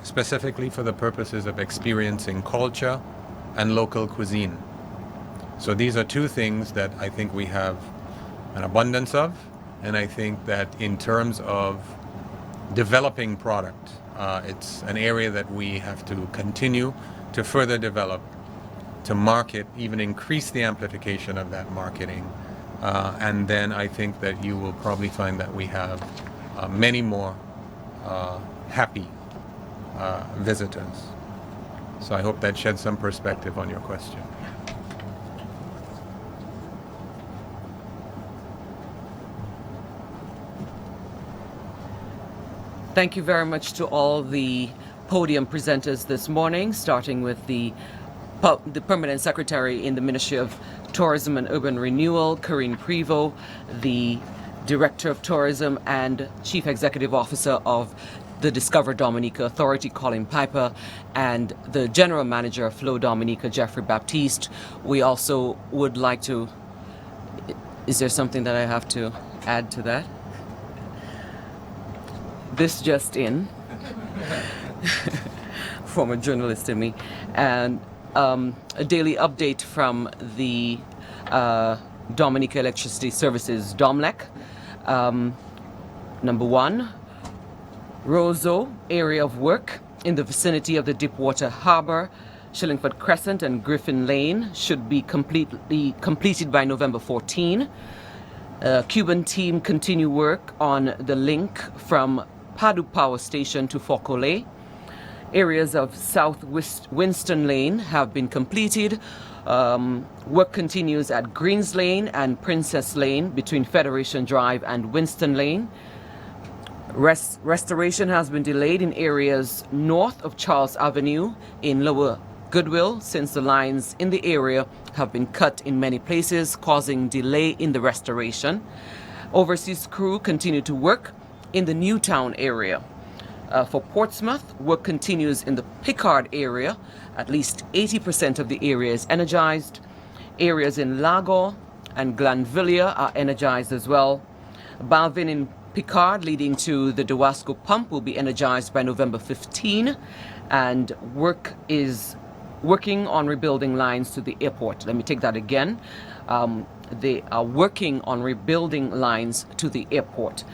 specifically for the purposes of experiencing culture and local cuisine. So these are two things that I think we have an abundance of, and I think that in terms of developing product, it's an area that we have to continue to further develop, to market, even increase the amplification of that marketing. And then I think that you will probably find that we have many more happy visitors. So I hope that sheds some perspective on your question. Thank you very much to all the podium presenters this morning, starting with the Permanent Secretary in the Ministry of Tourism and Urban Renewal, Corinne Prevost, the Director of Tourism and Chief Executive Officer of the Discover Dominica Authority, Colin Piper, and the General Manager of Flow Dominica, Jeffrey Baptiste. We also would like to... Is there something that I have to add to that? This just in, former journalist in me, and a daily update from the Dominica Electricity Services, DOMLEC. Number one, Roseau area of work in the vicinity of the Deepwater Harbour, Shillingford Crescent and Griffin Lane should be completed by November 14. Cuban team continue work on the link from Padu Power Station to Focole. Areas of South Winston Lane have been completed. Work continues at Greens Lane and Princess Lane between Federation Drive and Winston Lane. Restoration has been delayed in areas north of Charles Avenue in Lower Goodwill since the lines in the area have been cut in many places, causing delay in the restoration. Overseas crew continue to work in the Newtown area. For Portsmouth, work continues in the Pickard area. At least 80% of the area is energized. Areas in Lago and Glanvilla are energized as well. Balvin in Pickard leading to the Dewasco pump will be energized by November 15, and work is working on rebuilding lines to the airport. Let me take that again. They are working on rebuilding lines to the airport.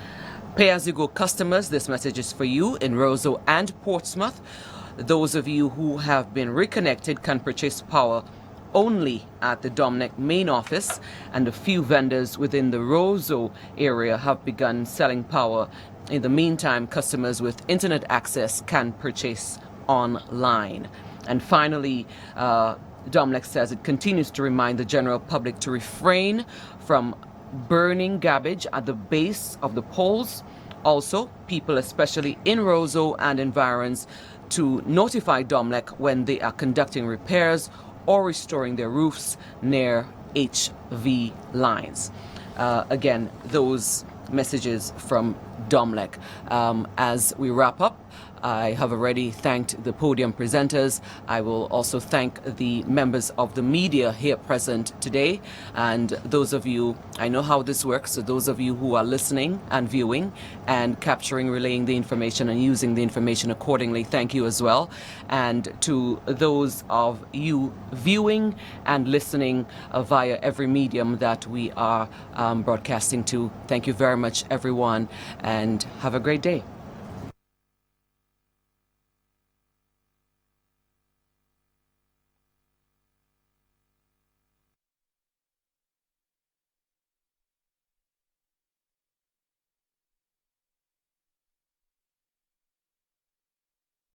Pay-as-you-go customers, this message is for you in Roseau and Portsmouth. Those of you who have been reconnected can purchase power only at the Domnec main office, and a few vendors within the Roseau area have begun selling power. In the meantime, customers with internet access can purchase online. And finally, Domnec says it continues to remind the general public to refrain from burning garbage at the base of the poles. Also, people, especially in Roseau and environs, to notify Domnec when they are conducting repairs or restoring their roofs near HV lines. Again, those messages from Domnec. As we wrap up, I have already thanked the podium presenters. I will also thank the members of the media here present today. And those of you, I know how this works, so those of you who are listening and viewing and capturing, relaying the information and using the information accordingly, thank you as well. And to those of you viewing and listening via every medium that we are broadcasting to, thank you very much, everyone, and have a great day.